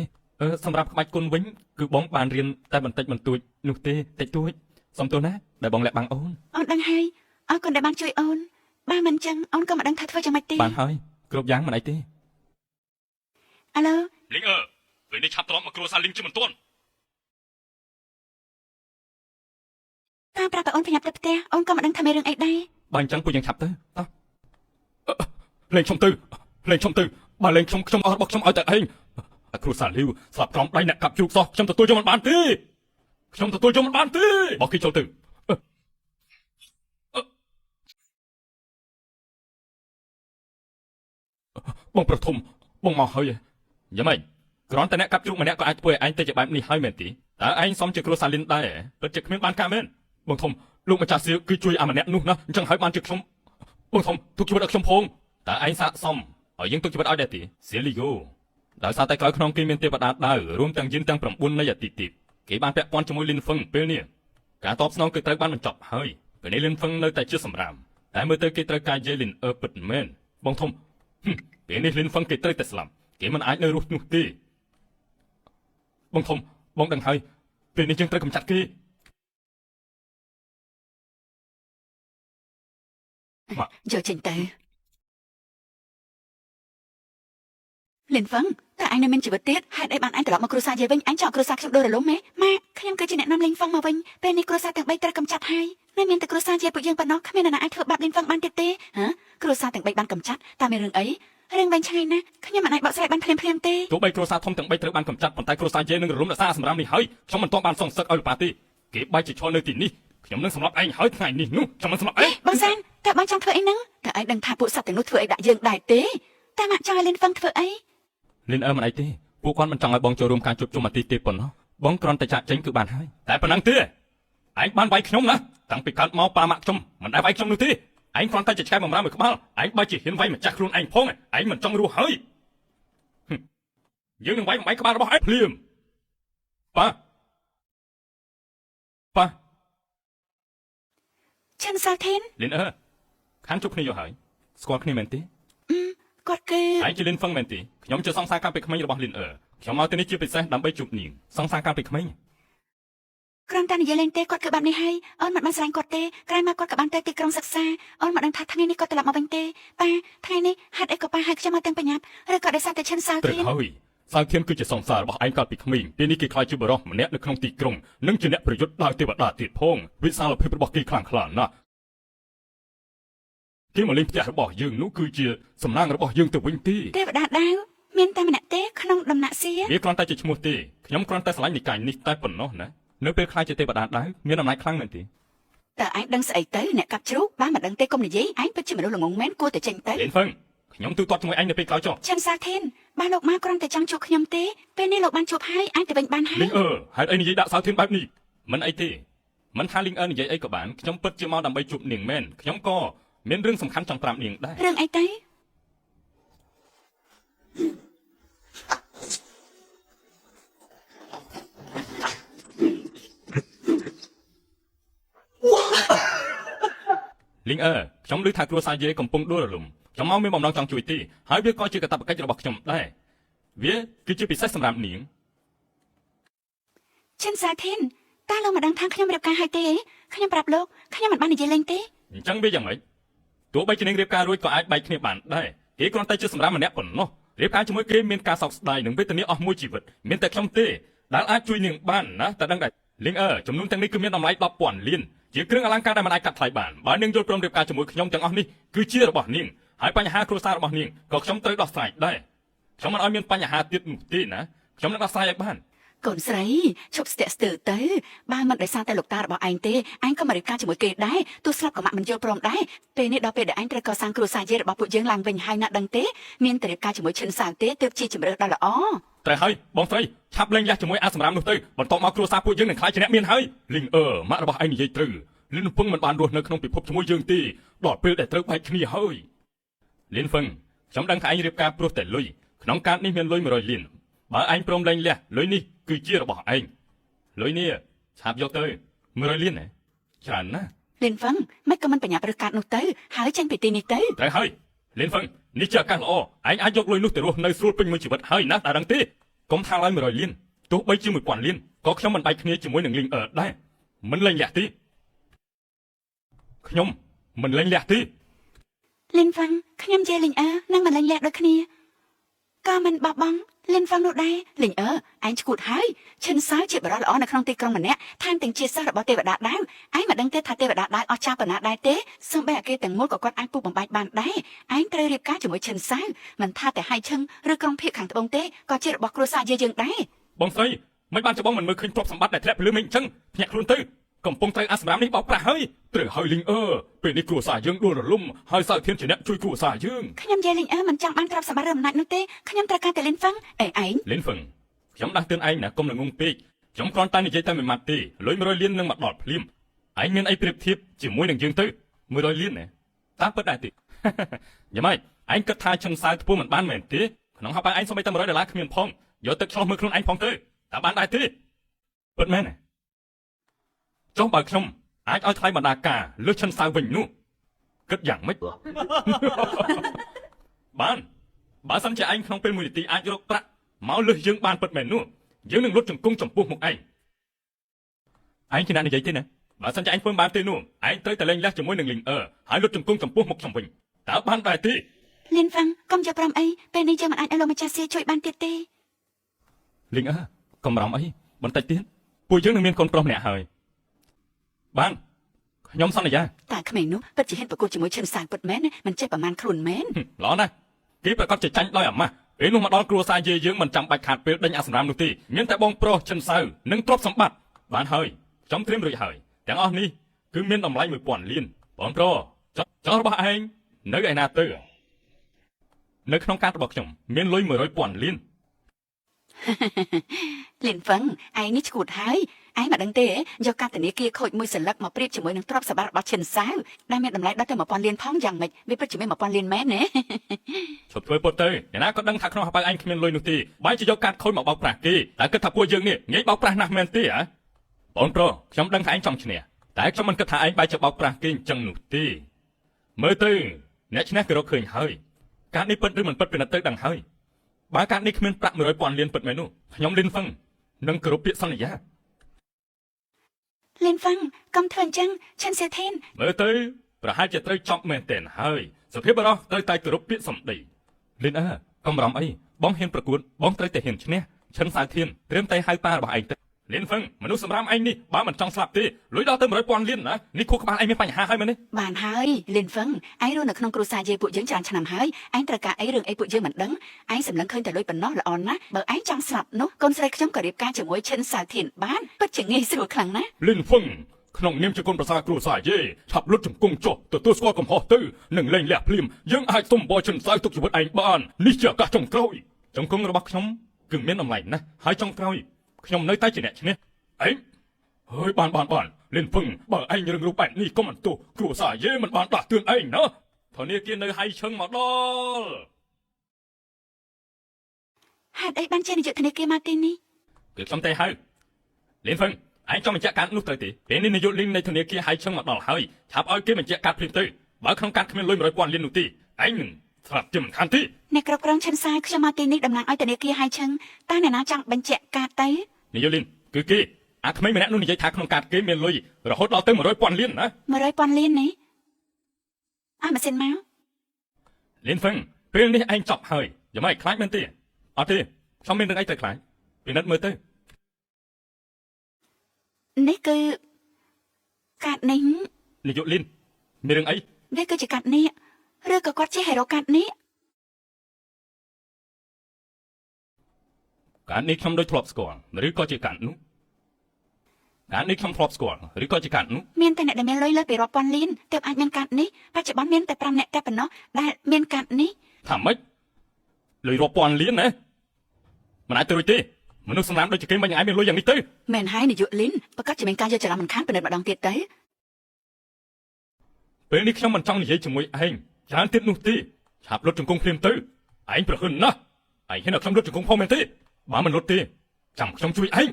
សម្រាប់ក្បាច់គុណវិញគឺបងបានរៀនតែបន្តិចបន្តួចនោះទេតិចតួចសុំទោសណាដែលបងលាក់បាំងអូនដឹងហើយអរគុណដែលបានជួយអូនបើមិនចឹងអូនក៏មិនដឹងថាធ្វើយ៉ាងម៉េចទេបានហើយគ្រប់យ៉ាងមិនអីទេអាឡូលីងពេលនេះឆាប់ត្រឡប់មកគ្រួសារលីងជាមិនទាន់តាមប្រាប់តែអូនប្រញាប់ទៅផ្ទះអូនក៏មិនដឹងថាមានរឿងអីដែរបើអញ្ចឹងពួកយើងឆាប់ទៅតោះលេងខ្ញុំទៅបើលេងខ្ញុំអស់របស់ខ្ញុំឲ្យតែឯងគ្រួសារលីវស្លាប់ក្រំដៃអ្នកកាប់ជ្រូកសោះខ្ញុំទទួលយកមិនបានទេបើគេចូលទៅបងប្រធំបងមកហើយយ៉ាងម៉េចគ្រាន់តែអ្នកកាប់ជ្រូកម្នាក់ក៏អាចធ្វើឲ្យឯងទៅជាបែបនេះហើយមែនទេតើឯងសមជាគ្រួសារលីនដែរពិតជាគ្មានបានការមែនបងធំលោកម្ចាស់សៀវគឺជួយអាម្នាក់នោះណាអញ្ចឹងហើយបានជាខ្ញុំបងធំទុកជីវិតឲ្យខ្ញុំផងតើឯងស័ក្តិសមឲ្យយើងទុកជីវិតឲ្យដែរទេសៀលីយ៉ូដោយសារតែក្រោយខ្នងគេមានទេវតាដើររួមទាំងយិនទាំង9នៃអាទិទេពគេបានពាក់ព័ន្ធជាមួយលីនហ្វឹងពេលនេះការតបស្នងគឺត្រូវបានបញ្ចប់ហើយពេលនេះលីនហ្វឹងនៅតែជាសម្រាមតែមើលទៅគេត្រូវការយេលីនពិតមែនបងធំពេលនេះលីនហ្វឹងគេត្រូវតែស្លាប់គេមិនអាចនៅរស់នោះទេបងធំបងដឹងហើយពេលនេះយើងត្រូវកម្ចាត់គេយកចេញទៅលិនហ្វឹងតើអញនៅមានជីវិតទៀតហេតុអីបានអញត្រឡប់មកគ្រួសារយាយវិញអញចង់គ្រួសារខ្ញុំដូចរលំហ៎ម៉ាក់ខ្ញុំគឺជាអ្នកនាំលិនហ្វឹងមកវិញពេលនេះគ្រួសារទាំង3ត្រូវកម្ចាត់ហើយនៅមានតែគ្រួសារយាយពួកយើងប៉ុណ្ណោះគ្មាននរណាអាចធ្វើបាបលិនហ្វឹងបានទៀតទេគ្រួសារទាំង3បានកម្ចាត់តើមានរឿងអីរឿងវែងឆ្ងាយណាស់ខ្ញុំមិនអាចបកស្រាយបានភ្លាមទេទោះបីគ្រួសារធំទាំង3ត្រូវបានកម្ចាត់ប៉ុន្តែគ្រួសារយាយនឹងរលំរក្សាសម្រាប់នេះហើយខ្ញុំមិនទាន់បានសងសឹកឲ្យលោកប៉ាទេគេបែរជាឈរនៅទីនេះខ្ញុំនឹងសម្លាប់ឯងហើយថ្ងៃនេះនោះខ្ញុំនឹងសម្លាប់ឯងបងសានតើបងចង់ធ្វើអីហ្នឹងតើឯងដឹងថាពួកសត្វទាំងនោះធ្វើអីដាក់យើងដែរទេតើម៉ាក់ចង់ឲ្យលិនហ្វឹងធ្វើអីលិនមិនអីទេពួកគាត់មិនចង់ឲ្យបងចូលរួមការជួបជុំអាទិទេពប៉ុណ្ណោះបងគ្រាន់តែចាក់ចេញគឺបានហើយតែប៉ុណ្ណឹងទេឯងបានវាយខ្ញុំណាតាំងពីកើតមកប៉ាម៉ាក់ខ្ញុំមិនដែលវាយខ្ញុំនោះទេឯងគ្រាន់តែជាឆ្កែបំរើមួយក្បាលឯងបើជាហ៊ានវាយម្ចាស់ខ្លួនឯងផងឯងមិនចង់រស់ហើយយើងនឹងវាយបំបីក្បាលរបស់ឯងភ្លាមប៉ាឆាន់សាល់ធីនលិនខាងជួបគ្នាយកហើយស្គាល់គ្នាមែនទេគាត់គឺឯងជាលិនហ្វឹងមែនទេខ្ញុំជាសង្សារកាលពីក្មេងរបស់លិនខ្ញុំមកទីនេះជាពិសេសដើម្បីជួបនាងសង្សារកាលពីក្មេងគ្រាន់តែនិយាយលេងទេគាត់គឺបែបនេះហើយអូនមិនបានស្រឡាញ់គាត់ទេក្រោយមកគាត់ក៏បានទៅទីក្រុងសិក្សាអូនមិនដឹងថាថ្ងៃនេះគាត់ត្រឡប់មកវិញទេប៉ាថ្ងៃនេះហេតុអីក៏ប៉ាហៅខ្ញុំមកទាំងបញ្ញាប់ឬក៏ដោយសារតែឈិនសាល់ធីនហើយ សាធានគឺជាសង្សាររបស់ឯងកាលពីក្មេងពេលនេះគេខ្លាចជាបរិសម្នាក់នៅក្នុងទីក្រុងនិងជាអ្នកប្រយុទ្ធដោយទេវតាទៀតផងវិសាលភាពរបស់គេខ្លាំងក្លាណាស់គេមកលេងផ្ទះរបស់យើងនោះគឺជាសំណាងរបស់យើងទៅវិញទេ ទេវតាដាវមានតែម្នាក់ទេក្នុងដំណាក់សៀ វាគ្រាន់តែជាឈ្មោះទេខ្ញុំគ្រាន់តែស្រឡាញ់និកាយនេះតែប៉ុណ្ណោះណានៅពេលខ្លាចជាទេវតាដាវមានអំណាចខ្លាំងមែនទេ តើឯងដឹងស្អីទៅអ្នកកាប់ជ្រូកបានមិនដឹងទេកុំនិយាយឯងពិតជាមនុស្សល្ងងមែនគួរតែចេញទៅ លេនហ្វឹងខ្ញុំទូទាត់ជាមួយឯងនៅពេលក្រោយចុះ ឆាន់សាធានបានលោកមកគ្រាន់តែចង់ជួបខ្ញុំទេពេលនេះលោកបានជួបហើយឯងទៅវិញបានហើ លី យ ងហេតុអីនិយាយដាក់សាធានបែបនេះមិនអីទេមិនថាលីងនិយាយអីក៏បានខ្ញុំពិតជាមកដើម្បីជួបនាងមែនខ្ញុំក៏មានរឿងសំខាន់ចង់ប្រាប់នាងដែរ រឿងអីទៅ លីងខ្ញុំឮថាគ្រួសារយាយកំពុងដួលរលំខ្ញុំមកមានបំណងចង់ជួយទេហើយវាក៏ជាកាតព្វកិច្ចរបស់ខ្ញុំដែរវាគឺជាពិសេសសម្រាប់នាង ឆាន់សាធានតើលោកមិនដឹងថាខ្ញុំរៀបការហើយទេខ្ញុំប្រាប់លោកខ្ញុំមិនបាននិយាយលេងទេ អញ្ចឹងវាយ៉ាងម៉េចទោះបីជានាងរៀបការរួចក៏អាចបែកគ្នាបានដែរគេគ្រាន់តែជាសម្រាប់ម្នាក់ប៉ុណ្ណោះរៀបការជាមួយគេមានការសោកស្ដាយនិងវេទនាអស់មួយជីវិតមានតែខ្ញុំទេដែលអាចជួយនាងបានណាតែដឹងដែរលីងចំនួនទាំងនេះគឺមានតម្លៃ 10,000 លានជាគ្រឿងអលង្ការដែលមិនអាចកាត់ថ្លៃបានបើនាងយល់ព្រមរៀបការជាមួយខ្ញុំទាំងអស់នេះគឺជារបស់នាងហើយបញ្ហាគ្រួសាររបស់នាងក៏ខ្ញុំត្រូវដោះស្រាយដែរខ្ញុំមិនឲ្យមានបញ្ហាទៀតនោះទេណាខ្ញុំនឹងដោះស្រាយឲ្យបានក ូនស្រីឈប់ស្ទាក់ស្ទើរទៅបើមិនដោយសារតែលោកតារបស់ឯងទេឯងក៏មករៀបការជាមួយគេដែរទោះស្លាប់ក៏មកមិនយល់ព្រមដែរពេលនេះដល់ពេលដែលឯងត្រូវកសាងគ្រួសារយាយរបស់ពួកយើងឡើងវិញហើយណាដឹងទេមានតែរៀបការជាមួយឈិនសាវទេទើបជាជំរឿដ៏ល្អ ត្រូវហើយបងស្រីឆាប់លេងលះជាមួយអាសម្រាមនោះទៅបន្ទាប់មកគ្រួសារពួកយើងនឹងខ្លាចជាអ្នកមានហើយលីងម៉ាក់របស់ឯងនិយាយត្រូវលីនពងមិនបានរស់នៅក្នុងពិភពជាមួយយើងទេដល់ពេលដែលត្រូវបែកគ្នាហើយលីនហ្វឹងខ្ញុំដឹងថាឯងរៀបការព្រោះតែលុយក្នុងកាតនេះមានលុយ100 លានបើឯងព្រមលេងលះលុយនេះគឺជារបស់ឯងលុយនេះឆាប់យកទៅ100 លានណាច្រើនណាស់ លិនហ្វឹងមិនក៏មិនបញ្ញាប្រកាសនោះទៅហើយចេញពីទីនេះទៅ ត្រូវហើយលីនហ្វឹងនេះជាឱកាសល្អឯងអាចយកលុយនោះទៅរស់នៅស្រួលពេញមួយជីវិតហើយណាតែដឹងទេកុំថាឡើយ100 លានទោះបីជា1000 លានក៏ខ្ញុំមិនបែកគ្នាជាមួយនឹងលីងដែរមិនលេងលះទេខ្ញុំមិនលេងលះទេ លិនហ្វឹងខ្ញុំជាលិញនឹងមិនលែងលះដូចគ្នាក៏មិនបោះបង់លិនហ្វឹងនោះដែរលិញឯងឈួតហើយឈិនសាវជាបរិះល្អនៅក្នុងទីក្រុងម្នាក់ថែមទាំងជាសិស្សរបស់ទេវតាដាវឯងមិនដឹងទេថាទេវតាដាវអស់ចាស់ប៉ុណ្ណាដែរទេសូម្បីអាគេទាំងមូលក៏គាត់អាចពុះបំបែកបានដែរឯងត្រូវរៀបការជាមួយឈិនសាវមិនថាតែហៃឈឹងឬក្រុងភៀកខាងត្បូងទេក៏ជារបស់គ្រួសារយើងដែរ បងស្រីមិនបានច្បងមិនមើលឃើញទ្រព្យសម្បត្តិដែលធ្លាក់ពីលើមេឃអញ្ចឹងភ្ញាក់ខ្លួនទៅកំពុងត្រូវអាសម្រាមនេះបោកប្រាស់ហើយត្រូវហើយលីងពេលនេះគ្រួសារយើងដួលរលំហើយសាវធានជាអ្នកជួយគ្រួសារយើង ខ្ញុំនិយាយលេងមិនចង់បានទ្រព្យសម្បត្តិឬអំណាចនោះទេខ្ញុំត្រូវការតែលិនហ្វឹងឯង លីនហ្វឹងខ្ញុំដាស់តឿនឯងណាកុំងងពេកខ្ញុំគ្រាន់តែនិយាយតែមួយម៉ាត់ទេលុយ100 លាននឹងមកដល់ភ្លាមឯងមានអីប្រៀបធៀបជាមួយនឹងយើងទៅ100 លានណាតាមពិតដែរទេ យ៉ាងម៉េចឯងគិតថាឈឹងសាវធ្វើមិនបានមែនទេក្នុងហបឯងសូម្បីតែ$100គ្មានផងយកទឹកឆ្លោះមើលខ្លួនឯងផងទៅតើបានដែរទេពិតមែនទេចុះបើខ្ញុំអាចឲ្យថ្លៃបណ្ដាការលើសឈិនសាវវិញនោះគិតយ៉ាងម៉េច បានបើសិនជាឯងក្នុងពេល1នាទីអាចរកប្រាក់មកលើសយើងបានពិតមែននោះយើងនឹងលុតជង្គង់ចំពោះមុខឯងជាអ្នកនិយាយទេណាបើសិនជាឯងធ្វើបានទេនោះឯងត្រូវតែលេងលះជាមួយនឹងលីងហើយលុតជង្គង់ចំពោះមុខខ្ញុំវិញតើបានដែរទេ លិនហ្វាំងកុំចាប់ព្រមអីពេលនេះយើងមិនអាចឲ្យលោកម្ចាស់សៀជួយបានទៀតទេ លីងកុំបារម្ភអីបន្តិចទៀតពួកយើងនឹងមានកូនប្រុសម្នាក់ហើយបានខ្ញុំសន្យា តែក្មេងនោះពិតជាហ៊ានប្រកួតជាមួយឈិនសាងពិតមែនមិនចេះប្រមាណខ្លួនមែន ល្អណាស់គេប្រកាសជាចាញ់ដោយអាម៉ាស់ពេលនោះមកដល់គ្រួសារយាយយើងមិនចាំបាច់ខាតពេលដេញអាសម្រាមនោះទេមានតែបងប្រុសឈិនសាវនិងទ្រព្យសម្បត្តិបានហើយខ្ញុំត្រៀមរួចហើយទាំងអស់នេះគឺមានតម្លៃ1000 លានបងប្រុសចោះរបស់ឯងនៅឯណាទៅនៅក្នុងកាតរបស់ខ្ញុំមានលុយ100,000 លាន លិនហ្វឹងឯងនេះឈួតហើយឯងមិនដឹងទេយកកាតធនាគារខូចមួយសន្លឹកមកប្រៀបជាមួយនឹងទ្រព្យសម្បត្តិរបស់ឈិនសាវដែលមានតម្លៃដល់ទៅ1000 លានផងយ៉ាងម៉េចវាពិតជាមាន1000 លានមែនទេ ឈប់ធ្វើពុតទៅអ្នកណាក៏ដឹងថាក្នុងហបឯងគ្មានលុយនោះទេបែរជាយកកាតខូចមកបោកប្រាស់គេតែគិតថាពួកយើងនេះងាយបោកប្រាស់ណាស់មែនទេបងប្រុសខ្ញុំដឹងថាឯងចង់ឈ្នះតែខ្ញុំមិនគិតថាឯងបែរជាបោកប្រាស់គេអញ្ចឹងនោះទេមើលទៅអ្នកឈ្នះគេរកឃើញហើយកាតនេះពិតឬមិនពិតពីណាទៅដឹងហើយបើកាតនេះគ្មានប្រាក់100,000 លានពិតមែននោះខ្ញុំលិនហ្វឹងនឹងគោរពពាក្យសន្យា លិនហ្វាំងកុំធ្វើអញ្ចឹងឈិនសៀធាន មើលទៅប្រហែលជាត្រូវចប់មែនទែនហើយសុភាពបរោះត្រូវតែគោរពពាក្យសម្ដីលិនកុំបារម្ភអី បងហ៊ានប្រកួតបងត្រូវតែហ៊ានឈ្នះឈិនសាធានត្រៀមតែហៅប៉ារបស់ឯងទៅលៀនហ្វឹងមនុស្សសម្រាប់ឯងនេះបើមិនចង់ស្លាប់ទេលុយដល់ទៅ100,000លានណានេះខួរក្បាលឯងមានបញ្ហាហើយមែនទេ បានហើយលិនហ្វឹងឯងរស់នៅក្នុងគ្រួសារយាយពួកយើងច្រើនឆ្នាំហើយឯងត្រូវការអីរឿងអីពួកយើងមិនដឹងឯងសម្លឹងឃើញតែលុយប៉ុណ្ណោះល្អណាស់បើឯងចង់ស្លាប់នោះកូនស្រីខ្ញុំក៏រៀបការជាមួយឈិនសាធានបានពិតជាងាយស្រួលខ្លាំងណាស់ លិនហ្វឹងក្នុងនាមជាកូនប្រសារគ្រួសារយេឆាប់លុតជង្គង់ចុះទទួលស្គាល់កំហុសទៅនឹងលែងលះភ្លាមយើងអាចសុំបោះឈិនសាយទុកជីវិតឯងបាននេះជាឱកាសចុងក្រោយជង្គង់របស់ខ្ញុំគឺមានតម្លៃណាស់ហើយចុងក្រោយខ្ញុំនៅតែជាអ្នកឈ្នះឯងហើយបានលិនហ្វឹងបើឯងរឿងរូបបែបនេះកុំអន្ទោសគ្រួសារយេមិនបានដាស់តឿនឯងណាធនាគារនៅហៃឈឹងមកដល់ ហេតុអីបានជានាយកធនាគារមកទីនេះ គឺខ្ញុំតែហៅលិនហ្វឹងឯងចង់បញ្ជាក់កាតនោះទៅទេពេលនេះនាយកលីងនៃធនាគារហៃឈឹងមកដល់ហើយឆាប់ឲ្យគេបញ្ជាក់កាតភ្លាមទៅបើក្នុងកាតគ្មានលុយ100,000លាននោះទេឯងនឹងស្លាប់ជាមិនខានទេ អ្នកគ្រប់គ្រងឈិនសាយខ្ញុំមកទីនេះតំណាងឲ្យធនាគារហៃឈឹងតើអ្នកណាចង់បញ្ជាក់ការទៅ នាយកលីនគឺគេអាក្មេងម្នាក់នោះនិយាយថាក្នុងកាតគេមានលុយរហូតដល់ទៅ100,000លានណា 100,000លាននេះអស់ម៉ាស៊ីនមក លិនហ្វឹងពេលនេះឯងចប់ហើយយ៉ាងម៉េចខ្លាចមែនទេអត់ទេខ្ញុំមានរឿងអីទៅខ្លាចពិនិត្យមើលទៅ នេះគឺកាតនេះ នាយកលីនមានរឿងអី វាគឺជាកាតនេះឬក៏គាត់ជាហេរ៉ូកាតនេះ កាតនេះខ្ញុំដូចធ្លាប់ស្គាល់ឬក៏ជាកាតនោះកាតនេះខ្ញុំធ្លាប់ស្គាល់ឬក៏ជាកាតនោះ មានតែអ្នកដែលមានលុយលើសពីរាប់ពាន់លានទើបអាចមានកាតនេះបច្ចុប្បន្នមានតែ5អ្នកតែប៉ុណ្ណោះដែលមានកាតនេះ ថាម៉េចលុយរាប់ពាន់លានណាមិនអាចទៅរួចទេមនុស្សសម្រាប់ដូចជាគេមិនអាចមានលុយយ៉ាងនេះទៅ មែនហើយនាយកលីនប្រកាសជាមានការយកច្រឡំមិនខានពិនិត្យម្ដងទៀតទៅ ពេលនេះខ្ញុំមិនចង់និយាយជាមួយឯងច្រើនទៀតនោះទេឆាប់លុតជង្គង់ភ្លាមទៅឯងប្រហិនណាស់ឯងហ៊ានឲ្យខ្ញុំលុតជង្គង់ផងមែនទេបើមិនលុតទេចាំខ្ញុំជួយឯង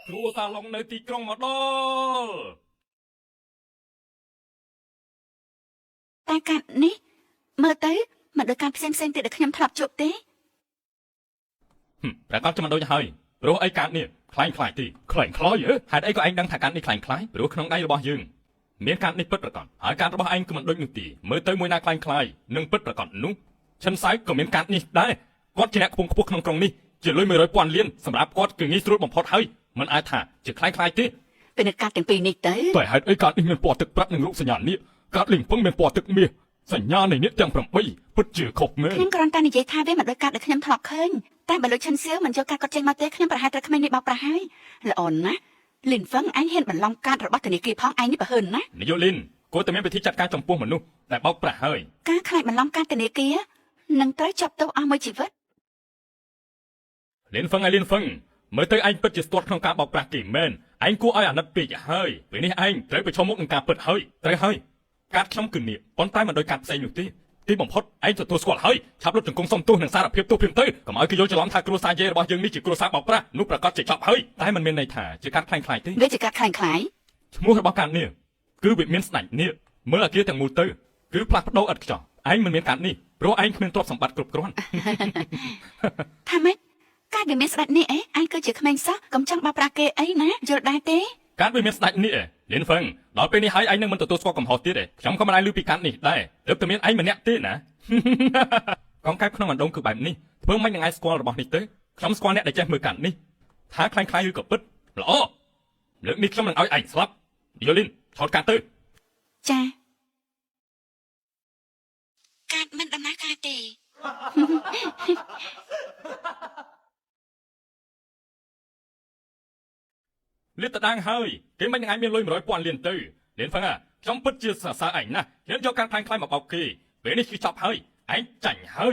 គ្រូសាឡុងនៅទីក្រុងមកដល់ តែកាតនេះមើលទៅមិនដូចកាតផ្សេងៗទៀតដែលខ្ញុំធ្លាប់ជួបទេ ប្រកាសចាំមិនដូចហើយព្រោះអីកាតនេះខ្លាញ់ខ្លាយទេខ្លាញ់ខ្លាយហេតុអីក៏ឯងដឹងថាកាតនេះខ្លាញ់ខ្លាយព្រោះក្នុងដៃរបស់យើងមានកាតនេះពិតប្រាកដហើយកាតរបស់ឯងគឺមិនដូចនោះទេមើលទៅមួយណាខ្លាញ់ខ្លាយនឹងពិតប្រាកដនោះឈិនសៅក៏មានកាតនេះដែរគាត់ជាអ្នកខ្ពង់ខ្ពស់ក្នុងក្រុងនេះជាលុយ100,000លានសម្រាប់គាត់គឺងាយស្រួលបំផុតហើយមិនអាចថាជាខ្លាញ់ខ្លាយទេ ពិនិត្យកាតទាំងពីរនេះទៅ តែហេតុអីកាតនេះមានពណ៌ទឹកប្រាក់និងរូបសញ្ញានេះកាតលីងពឹងមានពណ៌ទឹកមាសសញ្ញានៃនេះទាំង8ពិតជាខុសមែន ខ្ញុំគ្រាន់តែនិយាយថាវាមិនដូចកាតដែលខ្ញុំធ្លាប់ឃើញតែបើលោកឈិនសៀវមិនយកកាតគាត់ចេញមកទេខ្ញុំប្រហែលត្រូវក្មេងនេះបោកប្រាស់ហើយល្អណាស់លីនហ្វឹងអញហ៊ានបន្លំកាតរបស់ធនាគារផងឯងនេះប្រហែលណាស់ នាយកលីនគួរតែមានវិធីចាត់ការចំពោះមនុស្សដែលបោកប្រាស់ហើយ ការខ្លាចបន្លំកាតធនាគារនឹងត្រូវចាប់ទោសអស់មួយជីវិត លីនហ្វឹងមើលទៅឯងពិតជាស្ទាត់ក្នុងការបោកប្រាស់គេមែនឯងគួរឲ្យអាណិតពេកហើយពេលនេះឯងត្រូវប្រឈមមុខនឹងការពិតហើយត្រូវហើយកាតខ្ញុំគឺនេះប៉ុន្តែមិនដោយកាតផ្សេងនោះទេទីបំផុតឯងទទួលស្គាល់ហើយឆាប់លុតជង្គង់សុំទោសនិងសារភាពទោសព្រាមទៅកុំឲ្យគេយល់ច្រឡំថាគ្រួសារយាយរបស់យើងនេះជាគ្រួសារបោកប្រាស់នោះប្រកាសជាចប់ហើយតែមិនមានន័យថាជាកាតខ្លាញ់ខ្លាយទេ វាជាកាតខ្លាញ់ខ្លាយ ឈ្មោះរបស់កាតនេះគឺវាមានស្ដេចនេះមើលអាគារទាំងមូលទៅគឺផ្លាស់ប្ដូរឥតខ្ចោះឯងមិនមានកាតនេះព្រោះឯងគ្មានទ្រព្យសម្បត្តិគ្រប់គ្រាន់ ថាម៉េចកាតវាមានស្ដេចនេះឯងគឺជាក្មេងសោះកុំចង់បោកប្រាស់គេអីណាយល់ដែរទេ កាតវាមានស្ដេចនេះលៀនហ្វឹងដល់ពេលនេះហើយឯងនឹងមិនទទួលស្គាល់កំហុសទៀតទេខ្ញុំក៏មិនអាចលឺពីកាតនេះដែរទើបតែមានឯងម្នាក់ទេណា កងកែបក្នុងអណ្ដូងគឺបែបនេះធ្វើមិននឹងឯងស្គាល់របស់នេះទៅខ្ញុំស្គាល់អ្នកដែលចេះមើលកាតនេះថាខ្លាញ់ខ្លាយឬក៏ពិតល្អលើកនេះខ្ញុំនឹងឲ្យឯងស្លាប់យល់លីនថតកាតទៅ ចាកាតមិនដំណើរការទេ លាតតដាងហើយគេមិននឹងឯងមានលុយ100,000លានទៅលៀនហ្វឹងខ្ញុំពិតជាសរសើរឯងណាស់ហ៊ានយកការខ្លាញ់ខ្លាយមកបោកគេពេលនេះគឺចប់ហើយឯងចាញ់ហើ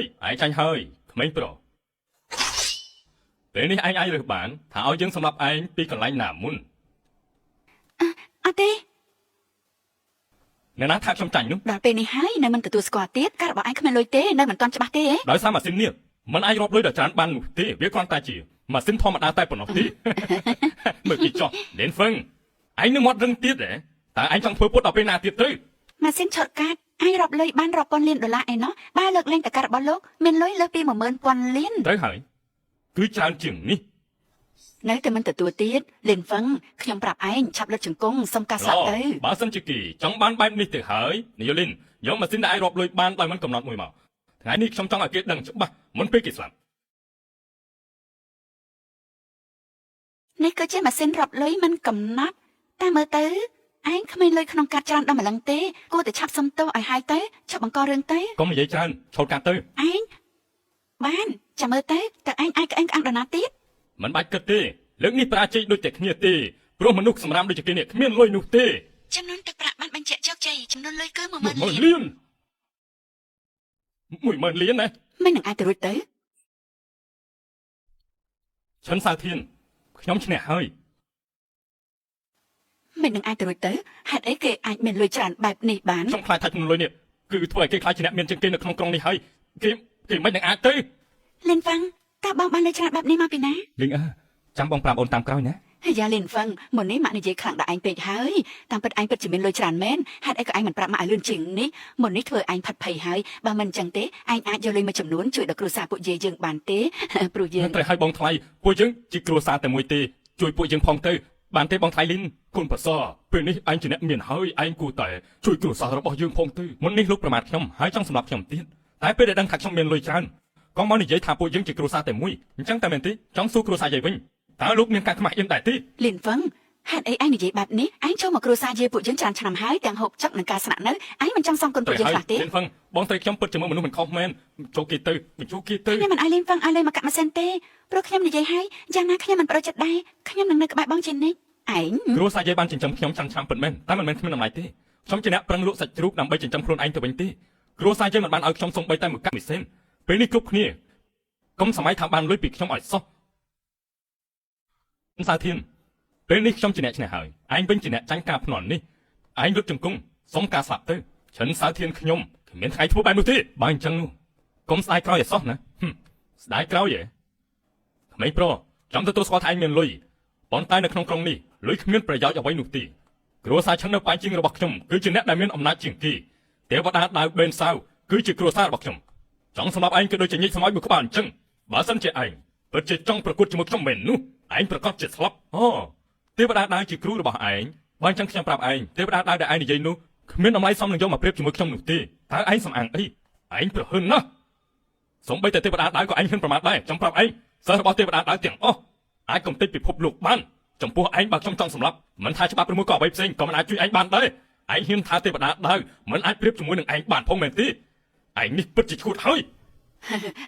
យក្មេងប្រុសពេលនេះឯងអាចរើសបានថាឲ្យយើងសម្រាប់ឯងពីកន្លែងណាមុន អត់ទេ អ្នកណាថាខ្ញុំចាញ់នោះ ដល់ពេលនេះហើយនៅមិនទទួលស្គាល់ទៀតការរបស់ឯងគ្មានលុយទេនៅមិនទាន់ច្បាស់ទេ ដោយសារម៉ាស៊ីននេះมันអាចរាប់លុយដល់ច្រើនបាននោះទេវាគ្រាន់តែជាម៉ាស៊ីនធម្មតាតែប៉ុណ្ណោះទេ មើលគេចោះលៀនហ្វឹងឯងនឹងមាត់រឹងទៀតហ៎តើឯងចង់ធ្វើពុតដល់ពេលណាទៀតទៅ ម៉ាស៊ីនឆត់កាតឯងរាប់លុយបានរាប់ពាន់លានដុល្លារឯណោះបើលើកលែងតការបស់លោកមានលុយលើសពី10,000លាន ត្រូវហើយគឺច្រើនជាងនេះ នៅតែមិនទទួលទៀតលិនហ្វឹងខ្ញុំប្រាប់ឯងឆាប់លុតជង្គង់សុំការស្លាប់ទៅ បើសិនជាគេចង់បានបែបនេះទៅហើយនាយលីនយកម៉ាស៊ីនដែលឯងរាប់លុយបានដោយមិនកំណត់មួយមក ថ្ងៃនេះខ្ញុំចង់ឲ្យគេដឹងច្បាស់មុនពេលគេស្លាប់ នេះគឺជាម៉ាស៊ីនរាប់លុយមិនកំណត់តែមើលទៅឯងគ្មានលុយក្នុងកាតច្រើនដល់ម្លឹងទេគួរតែឆាប់សុំទោសឲ្យហើយទៅឆាប់បង្ករឿងទៅ កុំនិយាយច្រើនឈប់កាត់ទៅ ឯងបានចាំមើលទៅតើឯងអាចក្អេងក្អាងដល់ណាទៀត មិនបាច់គិតទេលើកនេះប្រាជ័យដូចតែគ្នាទេព្រោះមនុស្សសម្រាប់ដូចជាគេនេះគ្មានលុយនោះទេ ចំនួនទឹកប្រាក់បានបញ្ជាក់ជោគជ័យចំនួនលុយគឺ 10000 10000 លាន លាន10000លានណា មិននឹងអាចទៅរួចទៅ ឈិនសាធានខ្ញុំឈ្នះហើយ មិននឹងអាចទៅរួចទៅហេតុអីគេអាចមានលុយច្រើនបែបនេះបាន ខ្ញុំខ្លាចថាចំនួនលុយនេះគឺធ្វើឲ្យគេខ្លាចជាអ្នកមានជាងគេនៅក្នុងក្រុងនេះហើយគេមិននឹងអាចទៅ លិនហ្វាំងតើបងបានលុយច្រើនបែបនេះមកពីណា លីងអើចាំបងប្រាប់អូនតាមក្រោយណា ហើយយ៉ាលិនហ្វាំងមុននេះម៉ាក់និយាយខ្លាំងដល់ឯងពេកហើយតាមពិតឯងពិតជាមានលុយច្រើនមែនហេតុអីក៏ឯងមិនប្រាប់ម៉ាក់ឲ្យលឿនជាងនេះមុននេះធ្វើឯងផាត់ភ័យហើយបើមិនអញ្ចឹងទេឯងអាចយកលុយមួយចំនួនជួយដល់គ្រួសារពួកយាយយើងបានទេ ព្រោះយើង ត្រូវឲ្យបងថ្លៃពួកយើងជាគ្រួសារតែមួយទេជួយពួកយើងផងទៅបានទេបងថ្លៃលីនគុណប្រសរពេលនេះឯងជាអ្នកមានហើយឯងគួរតែជួយគ្រួសាររបស់យើងផងទៅមុននេះលោកប្រមាថខ្ញុំហើយចង់សម្លាប់ខ្ញុំទៀតតែពេលដែលដឹងថាខ្ញុំមានលុយច្រើនក៏មកនិយាយថាពួកយើងជាគ្រួសារតែមួយអញ្ចឹងតែមែនទេចង់សួរគ្រួសារយាយវិញតើលោកមានការខ្មាស់អៀនដែរទេ លិនហ្វាំងហេតុអីឯងនិយាយបែបនេះឯងចូលមកគ្រួសារយាយពួកយើងច្រើនឆ្នាំហើយទាំងហូបចុកនិងការស្នាក់នៅឯងមិនចង់សងគុណពួកយើងខ្លះទេ លីនហ្វឹងបងត្រូវខ្ញុំពិតជាមើលមនុស្សមិនខុសមែនចូលគេទៅបញ្ជូគេទៅ ខ្ញុំមិនឲ្យលិនហ្វាំងឲ្យលុយមកកាត់ម៉ាស៊ីនទេព្រោះខ្ញុំនិយាយហើយយ៉ាងណាខ្ញុំមិនប្រចិត្តដែរខ្ញុំនឹងនៅក្បែរបងជានិច្ចឯង គ្រួសារយាយបានចិញ្ចឹមខ្ញុំចាំពិតមែនតែមិនមែនគ្មានតម្លៃទេខ្ញុំជាអ្នកប្រឹងលក់សាច់ជ្រូកដើម្បីចិញ្ចឹមខ្លួនឯងទៅវិញទេគ្រួសារយាយមិនបានឲ្យខ្ញុំសូម្បីតែមួយកាក់មីសេនពេលនេះគ្រប់គ្នាកុំសម័យថាបានលុយពីខ្ញុំឲ្យសោះសាធានពេលនេះខ្ញុំជាអ្នកឈ្នះហើយឯងវិញជាអ្នកចាញ់ការភ្នាល់នេះឯងរត់ជង្គង់សុំការស្លាប់ទៅឈិនសាធានខ្ញុំគ្មានថ្ងៃធ្វើបែបនោះទេបើអញ្ចឹងនោះកុំស្ដាយក្រោយឲ្យសោះណាស្ដាយក្រោយហ៎ក្មេងប្រុសចាំទទួលស្គាល់ថាឯងមានលុយប៉ុន្តែនៅក្នុងក្រុងនេះលុយគ្មានប្រយោជន៍អ្វីនោះទេគ្រួសារឈិននៅប៉ែជាងរបស់ខ្ញុំគឺជាអ្នកដែលមានអំណាចជាងគេទេវតាដាវបេនសាវគឺជាគ្រួសាររបស់ខ្ញុំចង់សម្រាប់ឯងក៏ដូចជាញិចស្មោចមួយក្បាលអញ្ចឹងបើសិនជាឯងពិតជាចង់ប្រកួតជាមួយខ្ញុំមែននោះឯងប្រកាសជាស្លាប់អូទេវតាដាវជាគ្រូរបស់ឯងបើអញ្ចឹងខ្ញុំប្រាប់ឯងទេវតាដាវដែលឯងនិយាយនោះគ្មានតម្លៃសមនឹងយកមកប្រៀបជាមួយខ្ញុំនោះទេតើឯងសំអាងអីឯងប្រហឹងណាស់សូម្បីតែទេវតាដាវក៏ឯងហ៊ានប្រមាថដែរចង់ប្រាប់ឯងសិស្សរបស់ទេវតាដាវទាំងអស់អាចកំទេចពិភពលោកបានចំពោះឯងបើខ្ញុំចង់សម្លាប់មិនថាច្បាប់ឬមួយក៏អ្វីផ្សេងក៏មិនអាចជួយឯងបានដែរឯងហ៊ានថាទេវតាដាវមិនអាចប្រៀបជាមួយនឹងឯងបានផងមែនទេឯងនេះពិតជាឈួតហើយ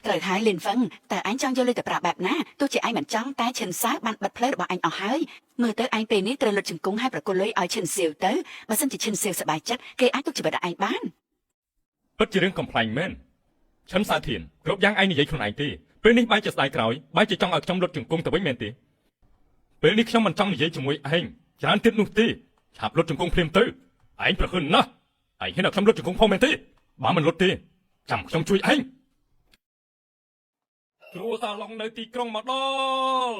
ត្រូវហើយលិនហ្វឹងតើឯងចង់យកលុយទៅប្រាក់បែបណាទោះជាឯងមិនចង់តែឈិនសាវបានបិទផ្លូវរបស់ឯងអស់ហើយមើលទៅឯងពេលនេះត្រូវលុតជង្គង់ឲ្យប្រគល់លុយឲ្យឈិនសៀវទៅបើសិនជាឈិនសៀវសប្បាយចិត្តគេអាចទុកជីវិតឲ្យឯងបាន ពិតជារឿងកំ pl ែងមែនឈិនសាធានគ្រប់យ៉ាងឯងនិយាយខ្លួនឯងទេពេលនេះបែរជាស្ដាយក្រោយបែរជាចង់ឲ្យខ្ញុំលុតជង្គង់ទៅវិញមែនទេពេលនេះខ្ញុំមិនចង់និយាយជាមួយឯងច្រើនទៀតនោះទេឆាប់លុតជង្គង់ភ្លាមទៅឯងប្រហឹងណាស់ឯងហ៊ានឲ្យខ្ញុំលុតជង្គង់ផងមែនទេបើមិនលុតទេចាំខ្ញុំជួយឯងគ្រួសារឡុងនៅទីក្រុងមកដល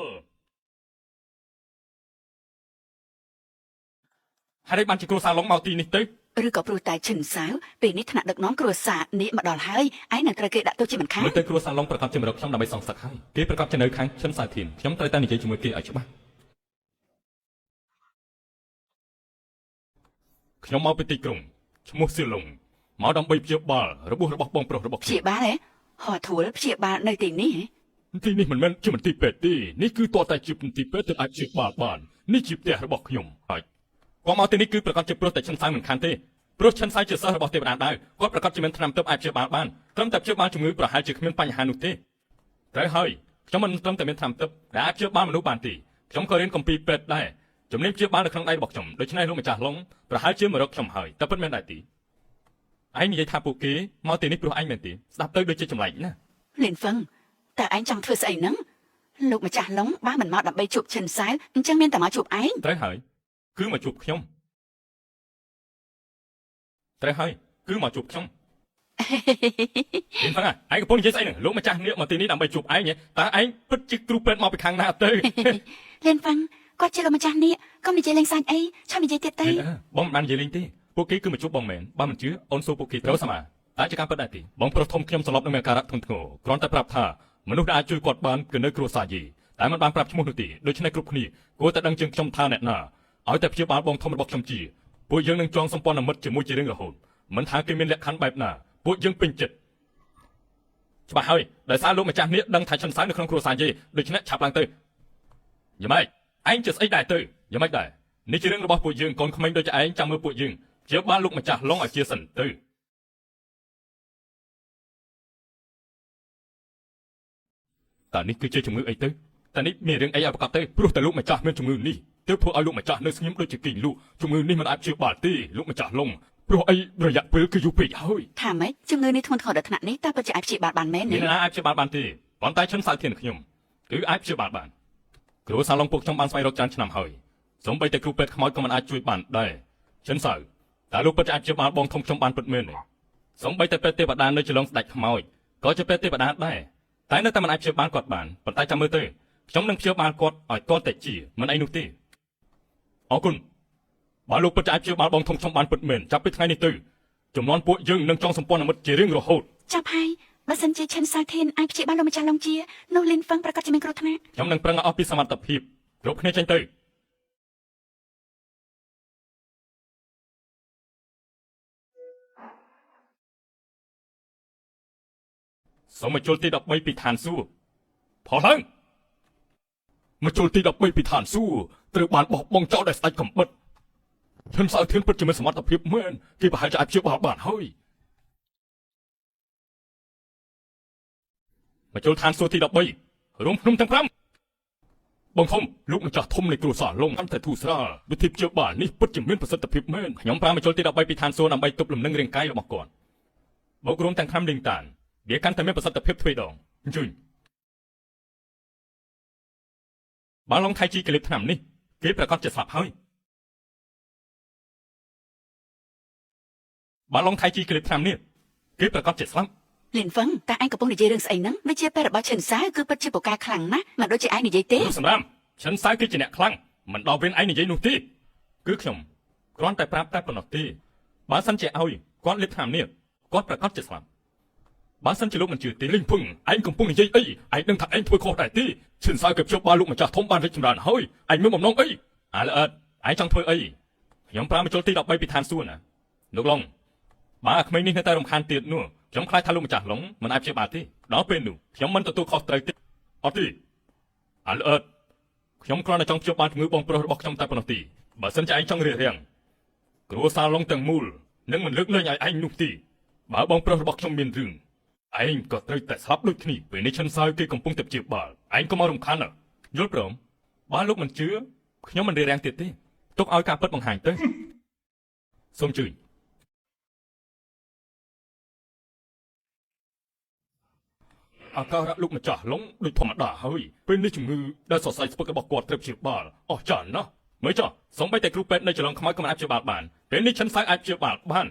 ់ហើយបានជាគ្រួសារឡុងមកទីនេះទៅ ឬក៏ព្រោះតែឈិនសាវពេលនេះថ្នាក់ដឹកនាំគ្រួសារនេះមកដល់ហើយឯងនឹងត្រូវគេដាក់ទោសជាមិនខាន មើលទៅគ្រួសារឡុងប្រកាសជាមករកខ្ញុំដើម្បីសងសឹកហើយគេប្រកាសជានៅខាងឈិនសាធានខ្ញុំត្រូវតែនិយាយជាមួយគេឲ្យច្បាស់ខ្ញុំមកពីទីក្រុងឈ្មោះសៀឡុងមកដើម្បីព្យាបាលរបួសរបស់បងប្រុសរបស់ ព្ ខ្ញុំ យាបាលហ៎ហោះធួលព្យាបាលនៅទីនេះហ៎ ទីនេះមិនមែនជាមន្ទីរពេទ្យទេនេះគឺតតែជាមន្ទីរពេទ្យទើបអាចព្យាបាលបាននេះជាផ្ទះរបស់ខ្ញុំហើយគាត់មកទីនេះគឺប្រកាសជាព្រោះតែឈិនសាយមិនខានទេព្រោះឈិនសាយជាសិស្សរបស់ទេវតាដែរគាត់ប្រកាសជាមានថ្នាំទើបអាចព្យាបាលបានត្រឹមតែព្យាបាលជំងឺប្រហែលជាគ្មានបញ្ហានោះទេត្រូវហើយខ្ញុំមិនត្រឹមតែមានថ្នាំទើបដែលអាចព្យាបាលមនុស្សបានទេខ្ញុំក៏រៀនគម្ពីរពេទ្យដែរជំនាញព្យាបាលនៅក្នុងដៃរបស់ខ្ញុំដូច្នេះលោកម្ចាស់ឡុងប្រហែលជាមករកខ្ញុំហើយតែពិតមែនដែរទីឯងនិយាយថាពួកគេមកទីនេះព្រោះឯងមែនទេស្ដាប់ទៅដូចជាចម្លែកណាស់ លិនហ្វឹងតើឯងចង់ធ្វើស្អីហ្នឹងលោកម្ចាស់ឡុងបើមិនមកដើម្បីជួបឈិនសាវអញ្ចឹងមានតែមកជួបឯង ត្រូវហើយគឺមកជួបខ្ញុំត្រូវហើយគឺមកជួបខ្ញុំឯងផងឯងកំពុងនិយាយស្អីហ្នឹងលោកម្ចាស់នេះមកទីនេះដើម្បីជួបឯងតើឯងពិតជាគ្រូពេទ្យមកពីខាងណាទៅ លិនហ្វឹងគាត់ជាលោកម្ចាស់នេះកុំនិយាយលេងសើចអីឆាប់និយាយទៀតទៅ បងមិនបាននិយាយលេងទេពួកគេគឺមកជួបបងមែនបើមិនជឿអូនសួរពួកគេត្រូវសមតែជាការពិតដែរទេបងប្រុសធំខ្ញុំសន្លប់នឹងមានការៈធ្ងន់ធ្ងរគ្រាន់តែប្រាប់ថាមនុស្សដែលអាចជួយគាត់បានគឺនៅគ្រួសារយីតែមិនបានប្រាប់ឈ្មោះនោះទេដូច្នេះគ្រប់គ្នាគួរតែដឹងជាងខ្ញុំថាអ្នកណាឲ្យតែព្យាបាលបងធំរបស់ខ្ញុំជាពួកយើងនឹងចងសម្ព័ន្ធមិត្តជាមួយជារៀងរហូតមិនថាគេមានលក្ខខណ្ឌបែបណាពួកយើងពេញចិត្ត ច្បាស់ហើយដោយសារលោកម្ចាស់នេះដឹងថាឈិនសៅនៅក្នុងគ្រួសារយេដូច្នេះឆាប់ឡើងទៅយ៉ាងម៉េចឯងជាស្អីដែរទៅយ៉ាងម៉េចដែរនេះជារឿងរបស់ពួកយើងកូនក្មេងដូចឯងចាំមើលពួកយើងជាបានលោកម្ចាស់ឡងឲ្យជាសិនទៅតើនេះគឺជាជំងឺអីទៅតើនេះមានរឿងអីឲ្យប្រកបទៅព្រោះតែលោកម្ចាស់មានជំងឺនេះទើបធ្វើឲ្យលោកម្ចាស់នៅស្ងៀមដូចជាគីលក់ជំងឺនេះមិនអាចព្យាបាលទេលោកម្ចាស់ឡងព្រោះអីរយៈពេលគឺយូរពេកហើយថាម៉េចជំងឺនេះធ្ងន់ធ្ងរដល់ថ្នាក់នេះតើពិតជាអាចព្យាបាលបានមែនទេមានណាអាចព្យាបាលបានទេប៉ុន្តែឈិនសៅធានខ្ញុំគឺអាចព្យាបាលបានគ្រូសាឡុងពួកខ្ញុំបានស្វែងរកច្រើនឆ្នាំហើយសូម្បីតែគ្រូពេទ្យខ្មោចក៏មិនអាចជួយបានដែរឈិនសៅតើលោកពិតជាអាចព្យាបាលបងធំខ្ញុំបានពិតមែនទេសូម្បីតែពេទ្យទេវតានៅចលងស្ដេចខ្មោចក៏ជាពេទ្យទេវតាដែរតែនៅតែមិនអាចព្យាបាលគាត់បានប៉ុន្តែចាំមើលទៅខ្ញុំនឹងព្យាបាលគាត់ឲ្យទាល់តែជាមិនអីនោះទេអរគុណបើលោកពិតជាអាចព្យាបាលបងធំខ្ញុំបានពិតមែនចាប់ពីថ្ងៃនេះទៅចំនួនពួកយើងនឹងចងសម្ព័ន្ធមិត្តជារៀងរហូតចាប់ហើយបើសិនជាឈិនសៅធានអាចព្យាបាលលោកម្ចាស់ឡុងជានោះលីនហ្វឹងប្រកាសជាមានគ្រោះថ្នាក់ខ្ញុំនឹងប្រឹងអស់ពីសមត្ថភាពគ្រប់គ្នាចេញទៅសូមមកជុលទី13ពីឋានសួគ៌ផលឡើងមកជុលទី13ពីឋានសួគ៌ត្រូវបានបោះបង់ចោលដោយស្ដេចកំបិតឈិនសៅធានពិតជាមានសមត្ថភាពមែនគេប្រហែលជាអាចព្យាបាលបានហើយមកជុលឋានសួគ៌ទី13រួមខ្ញុំទាំង5បងធំលោកម្ចាស់ធំនៃគ្រួសារឡុងកាន់តែធូរស្រាលវិធីព្យាបាលនេះពិតជាមានប្រសិទ្ធភាពមែនខ្ញុំប្រាំមកជុលទី13ពីឋានសួគ៌ដើម្បីទប់លំនឹងរាងកាយរបស់គាត់បូករួមទាំង5លីងតានវាកាន់តែមានប្រសិទ្ធភាពទ្វេដងអញ្ជើញបានឡុងថៃជីកលិបឆ្នាំនេះគេប្រកាសជាស្លាប់ហើយបានឡុងថៃជីកលិបឆ្នាំនេះគេប្រកាសជាស្លាប់លីនហ្វឹងតើឯងកំពុងនិយាយរឿងស្អីហ្នឹងវាជាពេលរបស់ឈិនសៅគឺពិតជាពូកែខ្លាំងណាស់មិនដូចជាឯងនិយាយទេសម្រាប់ឈិនសៅគឺជាអ្នកខ្លាំងមិនដល់ពេលឯងនិយាយនោះទេគឺខ្ញុំគ្រាន់តែប្រាប់តែប៉ុណ្ណោះទេបើសិនជាឲ្យគាត់លិបឆ្នាំនេះគាត់ប្រកាសជាស្លាប់បើសិនជាលោកមិនជឿទេលីងភឹងឯងកំពុងនិយាយអីឯងដឹងថាឯងធ្វើខុសដែរទេឈិនសៅគេភ្ជាប់បានលោកម្ចាស់ធំបានរីកចម្រើនហើយឯងមានបំណងអីអាល្អិតឯងចង់ធ្វើអីខ្ញុំប្រាំមកជុលទី13ពីឋានសួគ៌ណាលោកឡុងបើក្មេងនេះនៅតែរំខានទៀតនោះខ្ញុំខ្លាចថាលោកម្ចាស់ឡុងមិនអាចព្យាបាលទេដល់ពេលនោះខ្ញុំមិនទទួលខុសត្រូវទេអត់ទេអាល្អិតខ្ញុំគ្រាន់តែចង់ព្យាបាលជំងឺបងប្រុសរបស់ខ្ញុំតែប៉ុណ្ណោះទេបើសិនជាឯងចង់រៀបរៀងគ្រួសារឡុងទាំងមូលនឹងមិនលើកលែងឲ្យឯងនោះទេបើបងប្រុសរបស់ខ្ញុំមានរឿងឯងក៏ត្រូវតែស្លាប់ដូចគ្នាពេលនេះឈិនសៅគេកំពុងតែព្យាបាលឯងកុំមករំខានណាយល់ព្រមបើលោកមិនជឿខ្ញុំមិនរៀបរៀងទៀតទេទុកឲ្យការពិតបង្ហាញទៅសូមជួយអាការៈលោកម្ចាស់ឡុងដូចធម្មតាហើយពេលនេះជំងឺដែលសរសៃស្ពឹករបស់គាត់ត្រូវព្យាបាលអស់ចានណាមើលចុះសូម្បីតែគ្រូពេទ្យនៅចលងខ្មៅក៏មិនអាចព្យាបាលបានពេលនេះឈិនសៅអាចព្យាបាលបាន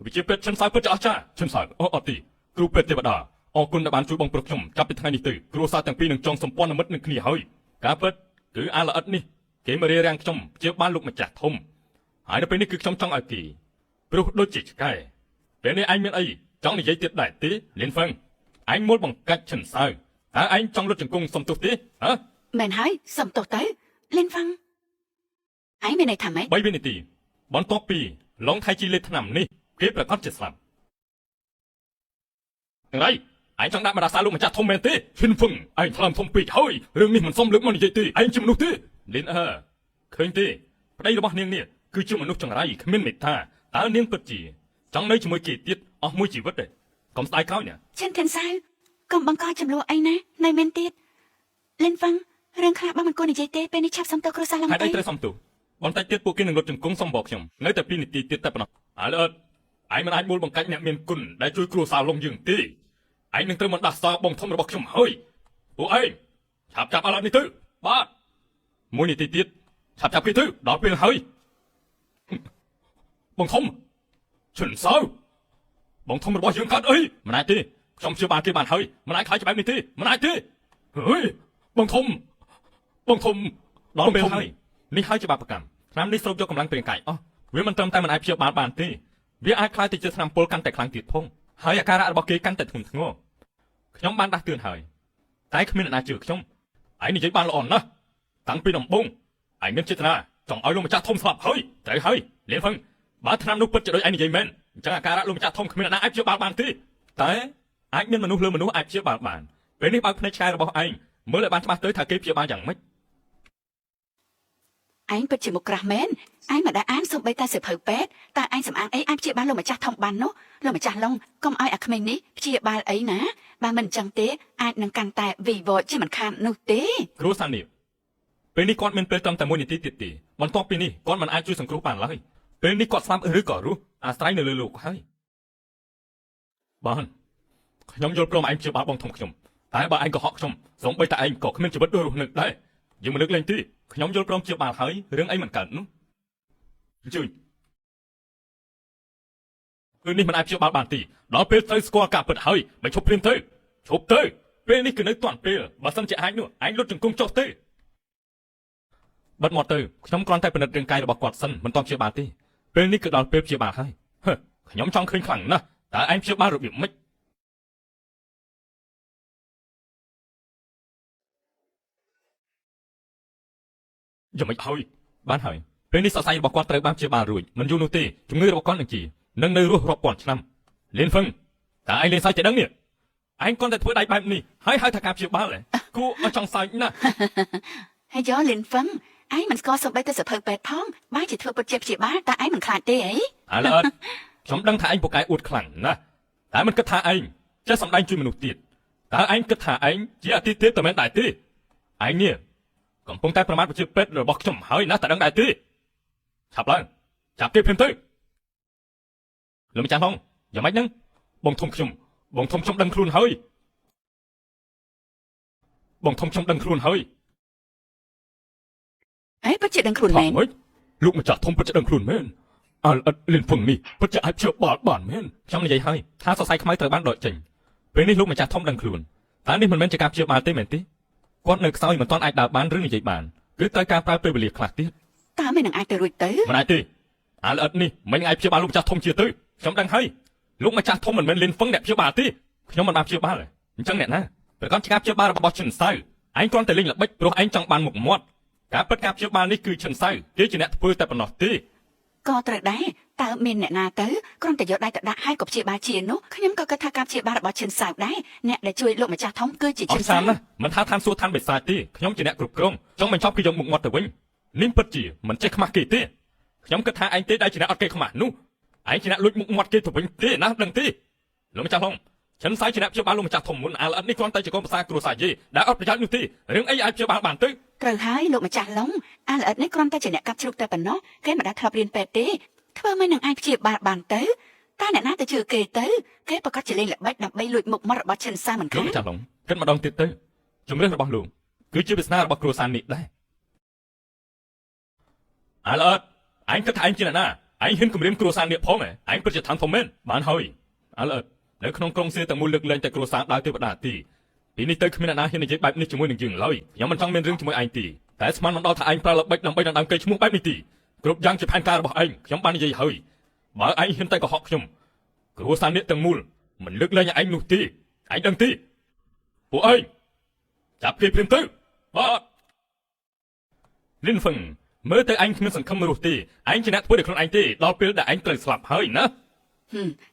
វិជាពេទ្យឈិនសៅពិតជាអស្ចារ្យឈិនសៅអត់ទេគ្រូពេទ្យទេវតាអរគុណដែលបានជួយបងប្រុសខ្ញុំចាប់ពីថ្ងៃនេះទៅគ្រួសារទាំងពីរនឹងចងសម្ព័ន្ធមិត្តនឹងគ្នាហើយការពិតគឺអាល្អិតនេះគេមករៀបរៀងខ្ញុំព្យាបាលលោកម្ចាស់ធំហើយនៅពេលនេះគឺខ្ញុំចង់ឲ្យគេព្រោះដូចជាឆ្កែពេលនេះឯងមានអីចង់និយាយទៀតដែរទេលៀនហ្វឹងឯងមូលបង្កាច់ឈិនសៅតើឯងចង់លុតជង្គង់សុំទោសទេហ៎មែនហើយសុំទោសទៅលីនហ្វឹងឯងមានន័យថាម៉េច3វិនាទីបន្ទាប់ពីឡុងថៃជីលេបឆ្នាំនេះគេប្រកាសជាស្លាប់ហើយឯងចង់ដាក់បដាសាលោកម្ចាស់ធំមែនទេឈិនហ្វឹងឯងថ្លើមធំពេកហើយរឿងនេះមិនសមលើកមកនិយាយទេឯងជាមនុស្សទេលីនឃើញទេប្តីរបស់នាងនេះគឺជាមនុស្សចង្រៃគ្មានមេត្តាតើនាងពិតជាចង់នៅជាមួយគេទៀតអស់មួយជីវិតទេកុំស្ដាយក្រោយណាឈិនធានសៅកុំបង្កចំនួនអីណានៅមានទៀតលីនហ្វឹងរឿងខ្លះបើមិនគួរនិយាយទេពេលនេះឆាប់សុំទោសគ្រួសារឡើងទៅហើយត្រូវសុំទោសបន្តិចទៀតពួកគេនឹងលុតជង្គង់សុំបោកខ្ញុំនៅតែ2នាទីទៀតតែប៉ុណ្ណោះអាឡិតឯងមិនអាចមូលបង្កាច់អ្នកមានគុណដែលជួយគ្រួសារឡុងយើងទេឯងនឹងត្រូវមកដាស់សារបងធំរបស់ខ្ញុំហើយពួកឯងឆាប់ចាប់អាឡិតនេះទៅបាទ1នាទីទៀតឆាប់ចាប់គេទៅដល់ពេលហើយបងធំឈិនសៅបងធំរបស់យើងកើតអីមិនអាចទេខ្ញុំជឿបានគេបានហើយមិនអាចខ្លាចច្បាប់នេះទេមិនអាចទេហេបងធំដល់ពេលហើយនេះហើយច្បាប់ប្រកម្មឆ្នាំនេះស្រូបយកកម្លាំងរាងកាយអស់វាមិនត្រឹមតែមិនអាចព្យាបាលបានទេវាអាចខ្លាចទៅជាឆ្នាំពុលកាន់តែខ្លាំងទៀតផងហើយអាការៈរបស់គេកាន់តែធ្ងន់ធ្ងរខ្ញុំបានដាស់តឿនហើយតែគ្មានអ្នកណាជឿខ្ញុំឯងនិយាយបានល្អណាស់តាំងពីដំបូងឯងមានចេតនាចង់ឲ្យលោកម្ចាស់ធំស្លាប់ហើយត្រូវហើយលៀនហ្វឹងបើឆ្នាំនោះពិតជាដូចឯងនិយាយមែនអញ្ចឹងអាការៈលោកម្ចាស់ធំគ្មានអ្នកណាអាចព្យាបាលបានទេតែ អាចមានមនុស្សលើមនុស្សអាចព្យាបាលបានពេលនេះបើកភ្នែកឆ្កែរបស់ឯងមើលឲ្យបានច្បាស់ទៅថាគេព្យាបាលយ៉ាងម៉េច ឯងពិតជាមុខក្រាស់មែនឯងមិនដែលអានសូម្បីតែសិភៅពេទ្យតែឯងសំអាងអីអាចព្យាបាលលោកម្ចាស់ធំបាននោះលោកម្ចាស់ឡុងកុំឲ្យអាក្មេងនេះព្យាបាលអីណាបើមិនអញ្ចឹងទេអាចនឹងកាន់តែវីវជាមិនខាននោះទេ គ្រូសានីពេលនេះគាត់មានពេលត្រឹមតែ1នាទីទៀតទេបន្ទាប់ពីនេះគាត់មិនអាចជួយសង្គ្រោះបានឡើយពេលនេះគាត់ស្លាប់ឬក៏រស់អាស្រ័យនៅលើលោកហើយបានខ្ញុំយល់ព្រមឯងព្យាបាលបងធំខ្ញុំតែបើឯងកុហកខ្ញុំសូម្បីតែឯងក៏គ្មានជីវិតរស់នៅដែរយើងមិននឹកលេងទេខ្ញុំយល់ព្រមព្យាបាលហើយរឿងអីមិនកើតនោះជួយពេលនេះមិនអាចព្យាបាលបានទេដល់ពេលត្រូវស្គាល់ការពិតហើយមិនឈប់ព្រាមទៅឈប់ទៅពេលនេះគឺនៅទាន់ពេលបើសិនជាអាចនោះឯងលុតជង្គង់ចុះទៅបិទមាត់ទៅខ្ញុំគ្រាន់តែពិនិត្យរាងកាយរបស់គាត់សិនមិនទាន់ព្យាបាលទេពេលនេះគឺដល់ពេលព្យាបាលហើយខ្ញុំចង់ឃើញខ្លាំងណាស់តើឯងព្យាបាលរបៀបម៉េចយ៉ាងម៉េចហើយបានហើយពេលនេះសរសៃរបស់គាត់ត្រូវបានព្យាបាលរួចមិនយូរនោះទេជំងឺរបស់គាត់នឹងនៅរស់រាប់ពាន់ឆ្នាំលៀនហ្វឹងតើឯងលេងសើចតែដឹងនេះឯងគ្រាន់តែធ្វើដៃបែបនេះហើយហៅថាការព្យាបាលគួរឲ្យចង់សើចណាស់ ហើយយកលិនហ្វឹងឯងមិនស្គាល់សូម្បីតែសិភៅពេទ្យផងបើជាធ្វើពុតជាព្យាបាលតែឯងមិនខ្លាចទេអី ឥឡូវខ្ញុំដឹងថាឯងពូកែអួតខ្លាំងណាស់តែមិនគិតថាឯងចេះសម្ដែងជួយមនុស្សទៀតតើឯងគិតថាឯងជាអតិថិតែមិនដែរទេឯងនេះកំពុងតែប្រមាថប្រជាពេទ្យរបស់ខ្ញុំហើយណាស់តែដឹងដែរទេឆាប់ឡើងចាប់គេភ្លាមទៅលោកម្ចាស់ហងយ៉ាងម៉េចហ្នឹងបងធំខ្ញុំដឹងខ្លួនហើយបងធំខ្ញុំដឹងខ្លួនហើយ អេពិតជាដឹងខ្លួនមែន លោកម្ចាស់ធំពិតជាដឹងខ្លួនមែនអលអិតលៀនភឹងនេះពិតជាអាចព្យាបាលបានមែនខ្ញុំនិយាយហើយថាសរសៃខ្មៅត្រូវបានដកចេញពេលនេះលោកម្ចាស់ធំដឹងខ្លួនតែនេះមិនមែនជាការព្យាបាលទេមែនទេគាត់នៅខ្សោយមិនទាន់អាចដើរបានឬនិយាយបានគឺត្រូវការប្រើពេលវេលាខ្លះទៀត តើមិននឹងអាចទៅរួចទៅ មិនអាចទេអលអិតនេះមិនអាចព្យាបាលលោកម្ចាស់ធំជាទៅខ្ញុំដឹងហើយលោកម្ចាស់ធំមិនមែនលៀនហ្វឹងអ្នកព្យាបាលទេខ្ញុំមិនបានព្យាបាលអញ្ចឹងអ្នកណាប្រកាន់ជាការព្យាបាលរបស់ឈិនសៅឯងគ្រាន់តែលេងល្បិចព្រោះឯងចង់បានមុខមាត់ការពិតការព្យាបាលនេះគឺឈិនសៅគេជាអ្នកធ្វើតែប៉ុណ្ណោះទេ ក៏ត្រូវដែរតើមានអ្នកណាទៅគ្រាន់តែយកដៃទៅដាក់ហើយក៏ព្យាបាលជានោះខ្ញុំក៏គិតថាការព្យាបាលរបស់ឈិនសៅដែរអ្នកដែលជួយលោកម្ចាស់ធំគឺជាឈិនសៅ ណាមិនថាឋានសួគ៌ឋានបិសាចទេខ្ញុំជាអ្នកគ្រប់គ្រងចង់បញ្ចប់គឺយកមុខមាត់ទៅវិញនេះពិតជាមិនចេះខ្មាស់គេទេខ្ញុំគិតថាឯងទេដែលជាអ្នកអត់គេខ្មាស់នោះឯងជាអ្នកលួចមុខមាត់គេទៅវិញទេណាដឹងទេលោកម្ចាស់ហងឈិនសៅជាអ្នកព្យាបាលលោកម្ចាស់ធំមុនអលអិតនេះគ្រាន់តែជាកូនប្រសាគ្រួសារយេដែលអត់ប្រយោជន៍នោះទេរឿងអីអាចព្យាបាលបានទៅ ត្រូវហើយលោកម្ចាស់ឡុងអាល្អិតនេះគ្រាន់តែជាអ្នកកាប់ជ្រូកតែប៉ុណ្ណោះគេមិនដែលធ្លាប់រៀនពេទ្យទេធ្វើមិននឹងអាចព្យាបាលបានទៅតែអ្នកណាទៅជឿគេទៅគេប្រកាសជាលេងល្បិចដើម្បីលួចមុខមាត់របស់ឈិនសាមិន លោក ខាន ម្ចាស់ឡុងគិតម្ដងទៀតទៅជំរឿនរបស់លោកគឺជាវាសនារបស់គ្រួសារនេះដែរអលអិតឯងគិតថាឯងជាអ្នកណាឯងហ៊ានគំរាមគ្រួសារនេះផងឯងពិតជាឋានធំមែនបានហើយអលអិតនៅក្នុងក្រុងសៀទាំងមូលលើកលែងតែគ្រួសារដើរទេវតាទីពីនេះទៅគ្មានអ្នកណាហ៊ាននិយាយបែបនេះជាមួយនឹងយើងឡើយខ្ញុំមិនចង់មានរឿងជាមួយឯងទេតែស្មានមិនដល់ថាឯងប្រើល្បិចដើម្បីដណ្ដើមកេរ្តិ៍ឈ្មោះបែបនេះទេគ្រប់យ៉ាងជាផែនការរបស់ឯងខ្ញុំបាននិយាយហើយបើឯងហ៊ានតែកុហកខ្ញុំគ្រួសារនេះទាំងមូលមិនលើកលែងឯងនោះទេឯងដឹងទេពួកឯងចាប់គេព្រាមទៅបាទលិនហ្វឹងមើលទៅឯងគ្មានសង្ឃឹមរស់ទេឯងជាអ្នកធ្វើដោយខ្លួនឯងទេដល់ពេលដែលឯងត្រូវស្លាប់ហើយណា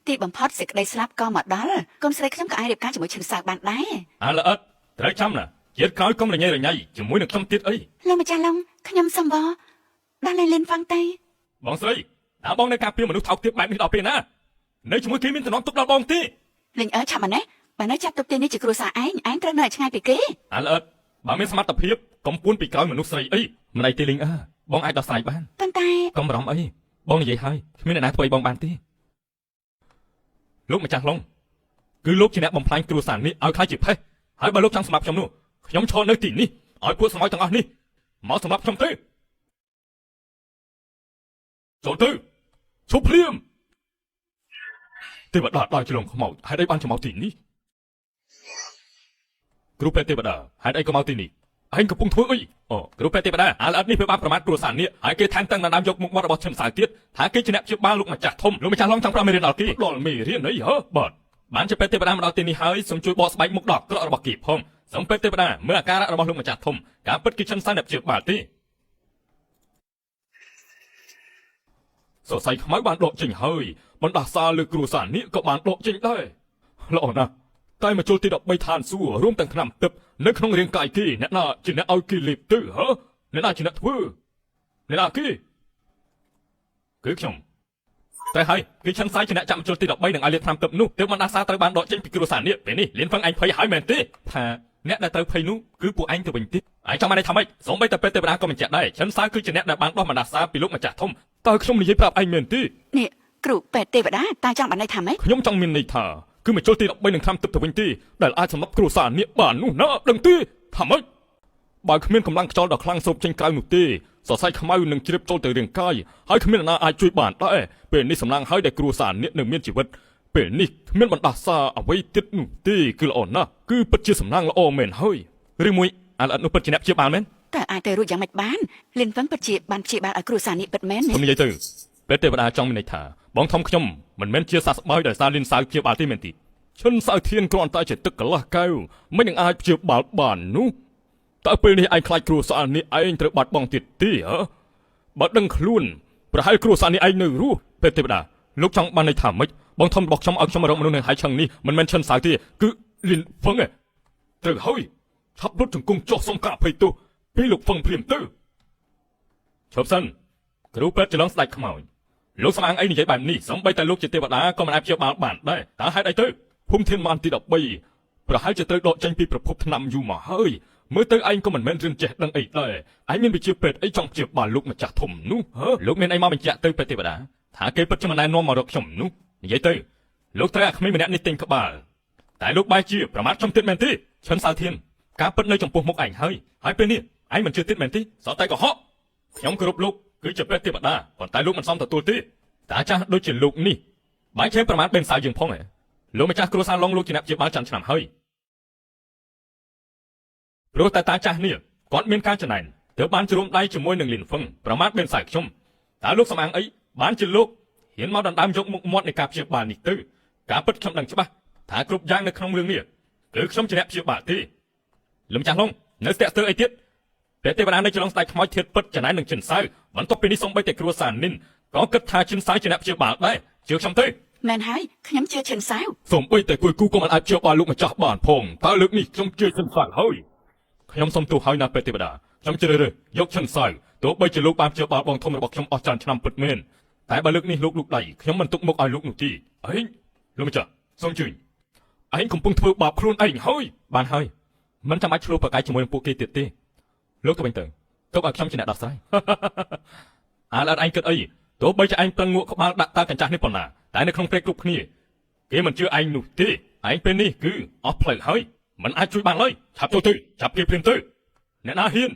ទីបំផុតសេចក្តីស្លាប់ក៏មកដល់កូនស្រីខ្ញុំក៏អាចរៀបការជាមួយឈិនសៅបានដែរ អលអិតត្រូវចាំណាជាតិក្រោយកុំរញ៉េរញ៉ៃជាមួយនឹងខ្ញុំទៀតអី លោកម្ចាស់ឡុងខ្ញុំសំវដល់លេងហ្វាំងទៅ បងស្រីតើបងនៅការពារមនុស្សថោកទាបបែបនេះដល់ពេលណានៅជាមួយគេមានតំណទុកដល់បងទេ លេងឆាប់មកណាបើនៅចាប់ទុកទីនេះជាគ្រួសារឯងត្រូវនៅឆ្ងាយពីគេ អលអិតបើមានសមត្ថភាពកុំពួនពីក្រោយមនុស្សស្រីអីមិនអីទេលេងបងអាចដោះស្រាយបាន ប៉ុន្តែ កុំបារម្ភអីបងនិយាយហើយគ្មានអ្នកណាធ្វើឲ្យបងបានទេលោកម្ចាស់ឡុងគឺលោកជាអ្នកបំផ្លាញគ្រួសារនេះឲ្យខ្លាចជាផេះហើយបើលោកចង់សម្លាប់ខ្ញុំនោះខ្ញុំឈរនៅទីនេះឲ្យពួកស្មោចទាំងអស់នេះមកសម្លាប់ខ្ញុំទៅចូលទៅឈប់ភ្លាមទេវតាដល់ជ្រងខ្មោចហេតុអីបានមកទីនេះគ្រូពេទ្យទេវតាហេតុអីក៏មកទីនេះឯងកំពុងធ្វើអីអូគ្រូពេទ្យទេវតាអាលអិតនេះវាបានប្រមាថគ្រួសារនេះហើយគេថែមទាំងដណ្ដើមយកមុខមាត់របស់ឈឹមសៅទៀតថាគេជាអ្នកព្យាបាលលោកម្ចាស់ធំលោកម្ចាស់ឡងចង់ប្រាំមេរៀនដល់គេដល់មេរៀនអីហ៎បាទបានជាពេទ្យទេវតាមកដល់ទីនេះហើយសូមជួយបកស្បែកមុខដល់ក្រក់របស់គេផងសូមពេទ្យទេវតាមើលអាការៈរបស់លោកម្ចាស់ធំការពិតគឺឈឹមសៅអ្នកព្យាបាលទេសរសៃខ្មៅបានដកចេញហើយបណ្ដាសាលើគ្រួសារនេះក៏បានដកចេញដែរល្អណាស់ តែមកចូលទី13ឋានសួគ៌រួមទាំងឆ្នាំទឹកនៅក្នុងរាងកាយគេអ្នកណាជាអ្នកឲ្យគេលេបទៅហ៎អ្នកណាជាអ្នកធ្វើអ្នកណាគេគឺខ្ញុំតែហើយគេឆឹងសាយជាអ្នកចាំចូលទី13នឹងឲ្យលេបថ្នាំទឹកនោះទើបបានដាសាត្រូវបានដកចេញពីគ្រួសារនេះពេលនេះលៀនហ្វឹងអញភ័យហើយមែនទេថាអ្នកដែលត្រូវភ័យនោះគឺពួកអញទៅវិញទៀតអញចង់បានន័យថាម៉េចសូម្បីតែពេលទេវតាក៏មិនចាក់ដែរឆឹងសាយគឺជាអ្នកដែលបានដោះបណ្ដាសាពីលោកម្ចាស់ធំតើខ្ញុំនិយាយប្រាប់ឯងមែនទេនេះគ្រូពេទ្យទេវតាតាចង់បានន័យថាម៉េចខ្ញុំចង់មានន័យថាគឺមកចូលទី13នឹងថ្នាំទឹកទៅវិញទេដែលអាចសម្លាប់គ្រួសារនេះបាននោះណាដឹងទេថាម៉េចបើគ្មានកម្លាំងខ្យល់ដ៏ខ្លាំងសូបចេញក្រៅនោះទេសរសៃខ្មៅនឹងជ្រាបចូលទៅរាងកាយហើយគ្មានអ្នកណាអាចជួយបានដែរពេលនេះសម្លាងហើយដែលគ្រួសារនេះនៅមានជីវិតពេលនេះគ្មានបណ្ដាសាអ្វីទៀតនោះទេគឺល្អណាស់គឺពិតជាសំណាងល្អមែនហើយឬមួយអាឡិតនោះពិតជាអ្នកព្យាបាលមែនតើអាចទៅរួចយ៉ាងម៉េចបានលៀនហ្វឹងពិតជាបានព្យាបាលឲ្យគ្រួសារនេះពិតមែនខ្ញុំនិយាយទៅពេលទេវតាចង់មានន័យថាបងធំខ្ញុំមិនមែនជាសះស្បើយដោយសារលៀនសៅព្យាបាលទេមែនទេឈុនសៅធានគ្រាន់តែជាទឹកកន្លះកែវមិននឹងអាចព្យាបាលបាននោះតើពេលនេះឯងខ្លាចគ្រួសារនេះឯងត្រូវបាត់បង់ទៀតទេហ៎បើដឹងខ្លួនប្រហែលគ្រួសារនេះឯងនៅរស់ពេលទេវតាលោកចង់បានន័យថាម៉េចបងធំរបស់ខ្ញុំឲ្យខ្ញុំមករកមនុស្សនៅហើយឆឹងនេះមិនមែនឈិនសៅទេគឺលៀនហ្វឹងត្រូវហើយឆាប់រត់ជង្គង់ចុះសុំការអភ័យទោសពីលោកហ្វឹងព្រាមទៅឈប់សិនគ្រូពេទ្យច្រឡំស្ដាច់ខ្មោចលោកស្មាងអីនិយាយបែបនេះសំបីតែលោកជាទេវតាក៏មិនអាចព្យាបាលបានដែរតើហេតុអីទៅភូមិធានបានទី13ប្រហែលជាត្រូវដកចេញពីប្រភពថ្នាំយូរមកហើយមើលទៅឯងក៏មិនមែនរៀនចេះដឹងអីដែរឯងមានវិជ្ជាពេទ្យអីចង់ព្យាបាលលោកម្ចាស់ធំនោះហ៎លោកមានអីមកបញ្ជាក់ទៅពេទ្យទេវតាថាគេពិតជាមិនណែនាំមករកខ្ញុំនោះនិយាយទៅលោកត្រូវអាក្មេងម្នាក់នេះទិញក្បាលតែលោកបែរជាប្រមាថខ្ញុំទៀតមែនទេឈិនសៅធានការពិតនៅចំពោះមុខឯងហើយពេលនេះឯងមិនជឿទៀតមែនទេសតតែកុហកខ្ញុំគោរពលោកគឺជាពេទ្យទេវតាប៉ុន្តែលោកមិនសមទទួលទេតាចាស់ដូចជាលោកនេះបែរជាប្រមាថបេនសៅយើងផងលោកម្ចាស់គ្រួសារឡងលោកជាអ្នកព្យាបាលចាំឆ្នាំហើយព្រោះតែតាចាស់នេះគាត់មានការចំណែនទើបបានជ្រុំដៃជាមួយនឹងលៀនហ្វឹងប្រមាថបេនសៅខ្ញុំតើលោកសំអាងអីបានជាលោកហ៊ានមកដណ្ដើមយកមុខមាត់នៃការព្យាបាលនេះទៅការពិតខ្ញុំដឹងច្បាស់ថាគ្រប់យ៉ាងនៅក្នុងរឿងនេះគឺខ្ញុំជាអ្នកព្យាបាលទេលោកម្ចាស់ឡងនៅស្ទាក់ស្ទើរអីទៀតតែទេវតានៅច្រឡំស្ដាយខ្មោចធាតពិតចំណែននឹងចិនសៅបន្ទាប់ពីនេះសូម្បីតែគ្រួសារនិនក៏គិតថាចិនសៅជាអ្នកព្យាបាលដែរជឿខ្ញុំទេមែនហើយខ្ញុំជឿចិនសៅសូម្បីតែគួយគូក៏មិនអាចព្យាបាលលោកម្ចាស់បានផងតើលើកនេះខ្ញុំជឿចិនសៅហើយខ្ញុំសុំទោសហើយណាពេទ្យទេវតាខ្ញុំជ្រើសរើសយកចិនសៅទោះបីជាលោកបានព្យាបាលបងធំរបស់ខ្ញុំអស់ច្រើនឆ្នាំពិតមែនតែបើលើកនេះលោកលូកដៃខ្ញុំមិនទុកមុខឲ្យលោកនោះទេអេលោកម្ចាស់សូមជួយឯងកំពុងធ្វើបាបខ្លួនឯងហើយបានហើយមិនចាំបាច់ឆ្លោះប្រកែកជាមួយនឹងពួកគេទៀតទេលោកទៅវិញទៅទុកឲ្យខ្ញុំជាអ្នកដោះស្រាយអាឡែតឯងគិតអីទោះបីជាឯងប្រឹងងក់ក្បាលដាក់តើកញ្ចាស់នេះប៉ុណ្ណាតែនៅក្នុងព្រៃគ្រប់គ្នាគេមិនជឿឯងនោះទេឯងពេលនេះគឺអស់ផ្លូវហើយមិនអាចជួយបានឡើយឆាប់ចូលទៅចាប់គេព្រាមទៅអ្នកណាហ៊ាន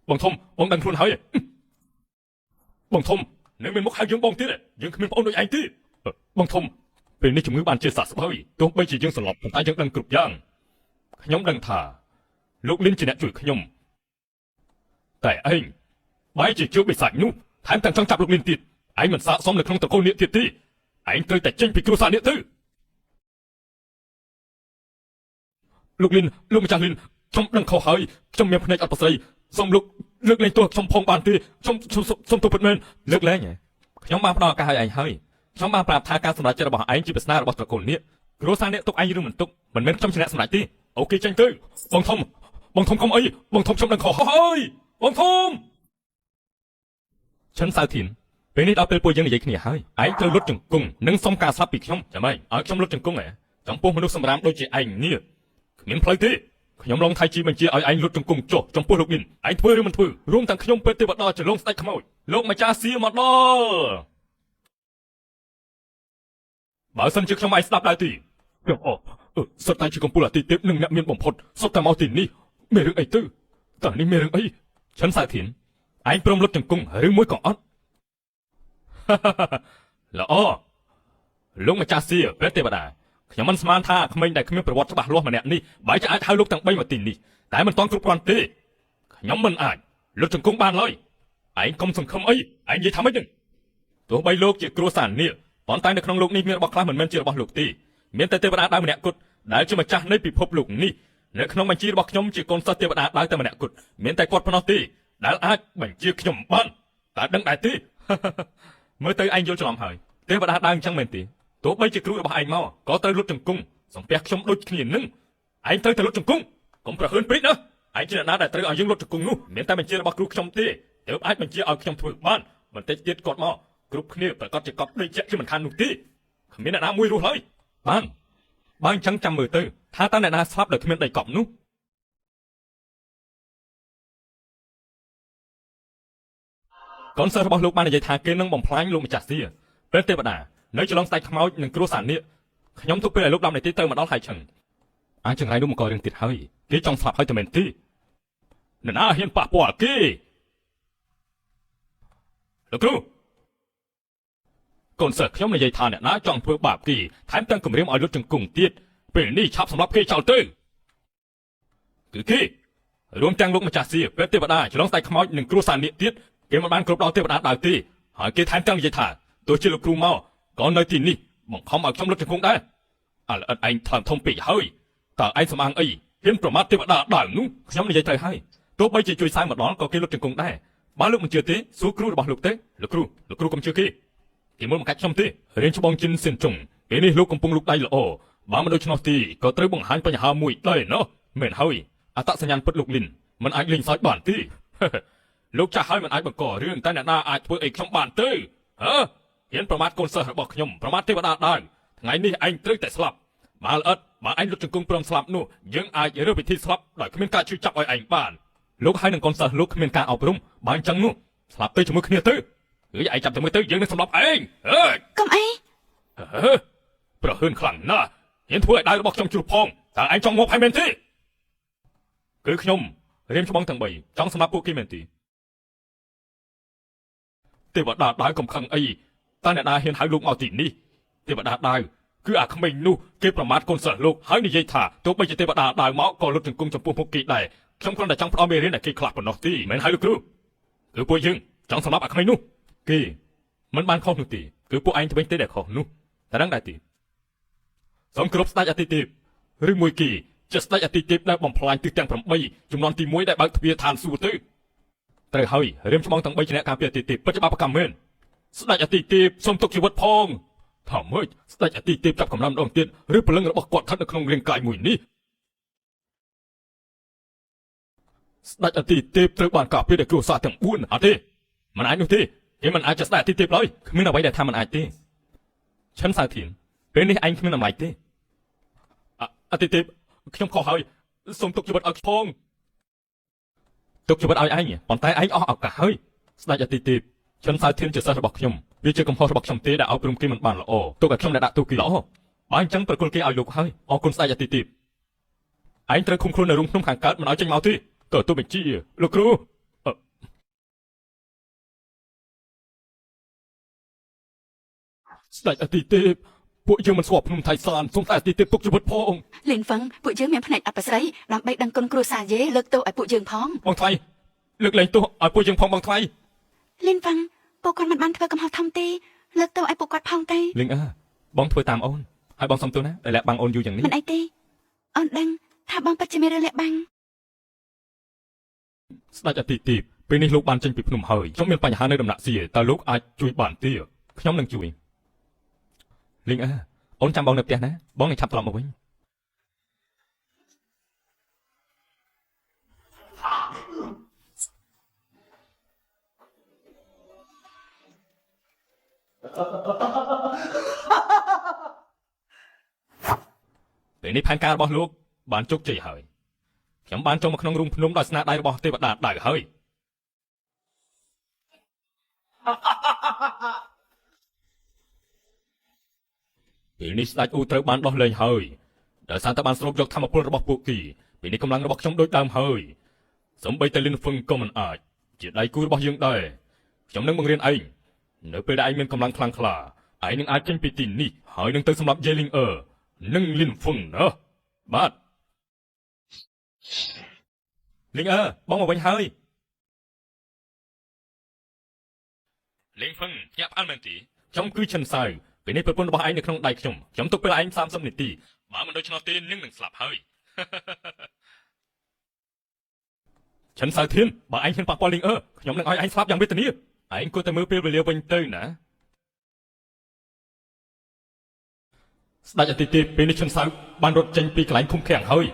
បងធំបងដឹងខ្លួនហើយបងធំនៅមានមុខហៅយើងបងទៀតយើងគ្មានប្អូនដូចឯងទេបងធំពេលនេះជំងឺបានជាសះស្បើយទោះបីជាយើងសន្លប់ប៉ុន្តែយើងដឹងគ្រប់យ៉ាងខ្ញុំដឹងថាលោកលិនជាអ្នកជួយខ្ញុំតែឯងបែរជាជឿបិសាចនោះថែមទាំងចង់ចាប់លោកលិនទៀតឯងមិនស័ក្តិសមនៅក្នុងតកូលនេះទៀតទេឯងត្រូវតែចេញពីគ្រួសារនេះទៅលោកលិនលោកម្ចាស់លិនខ្ញុំដឹងខុសហើយខ្ញុំមានភ្នែកអត់ប្រស័យសូមលោកលើកលែងទោសខ្ញុំផងបានទេខ្ញុំទោសពិតមែនលើកលែងខ្ញុំបានផ្ដល់ឱកាសឲ្យឯងហើយខ្ញុំបានប្រាប់ថាការសម្រេចចិត្តរបស់ឯងជាប្រស្នារបស់ត្រកូលនេះគ្រួសារនេះទុកឯងឬមិនទុកមិនមែនខ្ញុំជាអ្នកសម្រេចទេអូខេចេញទៅបងធំកុំអីបងធំខ្ញុំដឹងខុសហើយបងធំឈិនសៅធានពេលនេះដល់ពេលពួកយើងនិយាយគ្នាហើយឯងត្រូវលុតជង្គង់និងសុំការស្លាប់ពីខ្ញុំចាំឯងឲ្យខ្ញុំលុតជង្គង់ចំពោះមនុស្សសម្រាមដូចជាឯងនេះគ្មានផ្លូវទេខ្ញុំឡងថៃជីបញ្ជាឲ្យឯងលុតជង្គង់ចុះចំពោះលោកលិនឯងធ្វើឬមិនធ្វើរួមទាំងខ្ញុំពេទ្យទេវតាច្រឡងស្ដេចខ្មោចលោកម្ចាស់សៀមកដល់បើសិនជាខ្ញុំឯងស្ដាប់ដែរទីខ្ញុំសុទ្ធតែជាកំពូលអាទិទេពនិងអ្នកមានបំផុតសុទ្ធតែមកទីនេះមានរឿងអីទៅតើនេះមានរឿងអីឈិនសៅធានឯងព្រមលុតជង្គង់ឬមួយក៏អត់ល្អលោកម្ចាស់សៀពេទ្យទេវតាខ្ញុំមិនស្មានថាក្មេងដែលគ្មានប្រវត្តិច្បាស់លាស់ម្នាក់នេះបែរជាអាចហៅលោកទាំង3មកទីនេះតែមិនទាន់គ្រប់គ្រាន់ទេខ្ញុំមិនអាចលុតជង្គង់បានឡើយឯងកុំសង្ឃឹមអីឯងនិយាយថាម៉េចនឹងទោះបីលោកជាគ្រួសារនេះប៉ុន្តែនៅក្នុងលោកនេះមានរបស់ខ្លះមិនមែនជារបស់លោកទេមានតែទេវតាដើមម្នាក់គត់ដែលជាម្ចាស់នៃពិភពលោកនេះនៅក្នុងបញ្ជីរបស់ខ្ញុំជាកូនសិស្សទេវតាដើមតែម្នាក់គត់មានតែគាត់ប៉ុណ្ណោះទេដែលអាចបញ្ជាខ្ញុំបានតែដឹងដែរទេ មើលទៅឯងយល់ច្រឡំហើយទេវតាដើរអញ្ចឹងមែនទេទោះបីជាគ្រូរបស់ឯងមកក៏ត្រូវលុតជង្គង់សំពះខ្ញុំដូចគ្នានឹងឯងត្រូវតែលុតជង្គង់កុំប្រហើនពេកណាឯងជាអ្នកណាដែលត្រូវឲ្យយើងលុតជង្គង់នោះមានតែបញ្ជារបស់គ្រូខ្ញុំទេទើបអាចបញ្ជាឲ្យខ្ញុំធ្វើបានបន្តិចទៀតគាត់មកគ្រប់គ្នាប្រកាសជាកប់ដេកជាក់ជាមិនខាននោះទេគ្មានអ្នកណាមួយរស់ឡើយបានបើអញ្ចឹងចាំមើលទៅថាតើអ្នកណាស្លាប់ដោយគ្មានដីកប់នោះកូនសិស្សរបស់លោកបាននិយាយថាគេនឹងបំផ្លាញលោកម្ចាស់សៀពេលទេវតានៅចន្លងស្ដេចខ្មោចនិងគ្រួសារនេះខ្ញុំទុកពេលឲ្យលោក10នាទីទៅមកដល់ហើយឆឹងអាចចង្រៃនោះមកករឿងទៀតហើយគេចង់ស្លាប់ហើយតែមែនទេអ្នកណាហ៊ានប៉ះពាល់គេលោកគ្រូកូនសិស្សខ្ញុំនិយាយថាអ្នកណាចង់ធ្វើបាបគេថែមទាំងគំរាមឲ្យលុតជង្គង់ទៀតពេលនេះឆាប់សម្លាប់គេចោលទៅគឺគេរួមទាំងលោកម្ចាស់សៀពេលទេវតាចន្លងស្ដេចខ្មោចនិងគ្រួសារនេះទៀតគេមិនបានគ្រប់ដល់ទេវតាដើរទេហើយគេថែមទាំងនិយាយថាទោះជាលោកគ្រូមកក៏នៅទីនេះបង្ខំឲ្យខ្ញុំលុតជង្គង់ដែរឥឡូវឯងថ្លើមធំពេកហើយតើឯងសម្អាងអីហ៊ានប្រមាថទេវតាដើរនោះខ្ញុំនិយាយត្រូវហើយទោះបីជាជួយសើម្ដងក៏គេលុតជង្គង់ដែរបើលោកមិនជឿទេសួរគ្រូរបស់លោកទេលោកគ្រូកុំជឿគេមើលមកកាច់ខ្ញុំទេរៀនច្បងជិនសិនចុងពេលនេះលោកកំពុងលូកដៃល្អបើមិនដូច្នោះទេក៏ត្រូវបង្ហាញបញ្ហាមួយដែរណោះមែនហើយអត្តសញ្ញាណពិតលោកលីនមិនអាចលេងសើចបានទេលោកចាស់ហើយមិនអាចបង្ករឿងតែអ្នកណាអាចធ្វើអីខ្ញុំបានទេហ៊ានប្រមាថកូនសិស្សរបស់ខ្ញុំប្រមាថទេវតាដែរថ្ងៃនេះឯងត្រូវតែស្លាប់បើល្អិតបើឯងលុតជង្គង់ព្រមស្លាប់នោះយើងអាចរើសវិធីស្លាប់ដោយគ្មានការជួយចាប់ឲ្យឯងបានលោកហើយនឹងកូនសិស្សលោកគ្មានការអប់រំបើអញ្ចឹងនោះស្លាប់ទៅជាមួយគ្នាទៅឯងចាប់ទៅមើលទៅយើងនឹងសម្លាប់ឯងកុំអីប្រហើនខ្លាំងណាស់ហ៊ានធ្វើឲ្យដៃរបស់ខ្ញុំជ្រុះផងតើឯងចង់មកហើយមែនទេគឺខ្ញុំរៀមច្បងទាំង3ចង់សម្លាប់ពួកគេមែនទេទេវតាដើរកំខឹងអីតើអ្នកណាហ៊ានហៅលោកមកទីនេះទេវតាដើរគឺអាក្មេងនោះគេប្រមាថកូនសិស្សលោកហើយនិយាយថាទោះបីជាទេវតាដើរមកក៏លុតជង្គង់ចំពោះមុខគេដែរខ្ញុំគ្រាន់តែចង់ផ្ដល់មេរៀនឲ្យគេខ្លះប៉ុណ្ណោះទេមែនហើយលោកគ្រូគឺពួកយើងចង់សម្លាប់អាក្មេងនោះគេមិនបានខុសនោះទេគឺពួកឯងទៅវិញទេដែលខុសនោះតែដឹងដែរទេសូមគោរពស្ដេចអាទិទេពឬមួយគេជាស្ដេចអាទិទេពដែលបំផ្លាញទិសទាំង8ចំនួនទី1ដែលបើកទ្វារឋានសួគ៌ទៅត្រូវហើយរៀមច្បងទាំង3ជាអ្នកការពារអាទិទេពពិតជាបាបកម្មមែនស្ដេចអាទិទេពសូមទុកជីវិតផងថាម៉េចស្ដេចអាទិទេពចាប់កំណំម្ដងទៀតឬព្រលឹងរបស់គាត់ស្ថិតនៅក្នុងរាងកាយមួយនេះស្ដេចអាទិទេពត្រូវបានការពារដោយគ្រួសារទាំង4អត់ទេមិនអាចនោះទេគេមិនអាចជាស្ដេចអាទិទេពឡើយគ្មានអ្វីដែលថាមិនអាចទេឆិនសៅធានពេលនេះឯងគ្មានតម្លៃទេអាទិទេពខ្ញុំខុសហើយសូមទុកជីវិតឲ្យផងទុកជីវិតឲ្យឯងប៉ុន្តែឯងអស់ឱកាសហើយស្ដេចអាទិទេពឆិនសៅធានជាសិស្សរបស់ខ្ញុំវាជាកំហុសរបស់ខ្ញុំទេដែលអប់រំគេមិនបានល្អទុកឲ្យខ្ញុំដែលដាក់ទូគេល្អបើអញ្ចឹងប្រគល់គេឲ្យលោកហើយអរគុណស្ដេចអាទិទេពឯងត្រូវឃុំខ្លួននៅរូងភ្នំខាងកើតមិនឲ្យចេញមកទេក៏ទូបញ្ជាលោកគ្រូស្ដេចអាទិទេពពួកយើងមិនស្គាល់ភ្នំថៃសានសូមតែអាទិទេពទុកជីវិតផងលីនហ្វឹងពួកយើងមានផ្នែកអបស្រីដើម្បីដឹងគុណគ្រួសារយេលើកទោសឲ្យពួកយើងផងបងថ្លៃលើកលែងទោសឲ្យពួកយើងផងបងថ្លៃលីនហ្វឹងពួកគាត់មិនបានធ្វើកំហុសធំទេលើកទោសឲ្យពួកគាត់ផងទេលីងបងធ្វើតាមអូនហើយបងសុំទោសណាដែលលាក់បាំងអូនយូរយ៉ាងនេះមិនអីទេអូនដឹងថាបងពិតជាមានរឿងលាក់បាំងស្ដេចអាទិទេពពេលនេះលោកបានចេញពីភ្នំហើយខ្ញុំមានបញ្ហានៅដំណាក់សៀតើលោកអាចជួយបានទេខ្ញុំនឹងជួយលីងអូនចាំបងនៅផ្ទះណាបងនឹងឆាប់ត្រឡប់មកវិញពេលនេះផែនការរបស់លោកបានជោគជ័យហើយខ្ញុំបានចូលមកក្នុងរូងភ្នំដោយស្នាដៃរបស់ទេវតាដៅហើយពេលនេះស្ដេចអ៊ូត្រូវបានដោះលែងហើយដោយសារតែបានស្រូបយកធម៌ពលរបស់ពួកគេពេលនេះកម្លាំងរបស់ខ្ញុំដូចដើមហើយសូម្បីតែលីនហ្វឹងក៏មិនអាចជាដៃគូរបស់យើងដែរខ្ញុំនឹងបង្រៀនឯងនៅពេលដែលឯងមានកម្លាំងខ្លាំងក្លាឯងនឹងអាចចេញពីទីនេះហើយនឹងទៅសម្រាប់យេលីងនិងលីនហ្វឹងណាបាទលីងបងមកវិញហើយលីងហ្វឹងញាក់ផ្អើលមែនទេខ្ញុំគឺឈិនសៅពេលនេះប្រពន្ធរបស់ឯងនៅក្នុងដៃខ្ញុំទុកពេលឯង30នាទីបើមិនដូច្នោះទេនឹងស្លាប់ហើយឈិនសៅធានបើឯងហ៊ានប៉ះពាល់លីងខ្ញុំនឹងឲ្យឯងស្លាប់យ៉ាងវេទនា ឯងគួរតែមើលពេលវេលាវិញទៅណាស្ដេចអាទិទេពពេលនេះឈុនសៅបានរត់ចេញពីកន្លែងឃុំឃាំងហើយ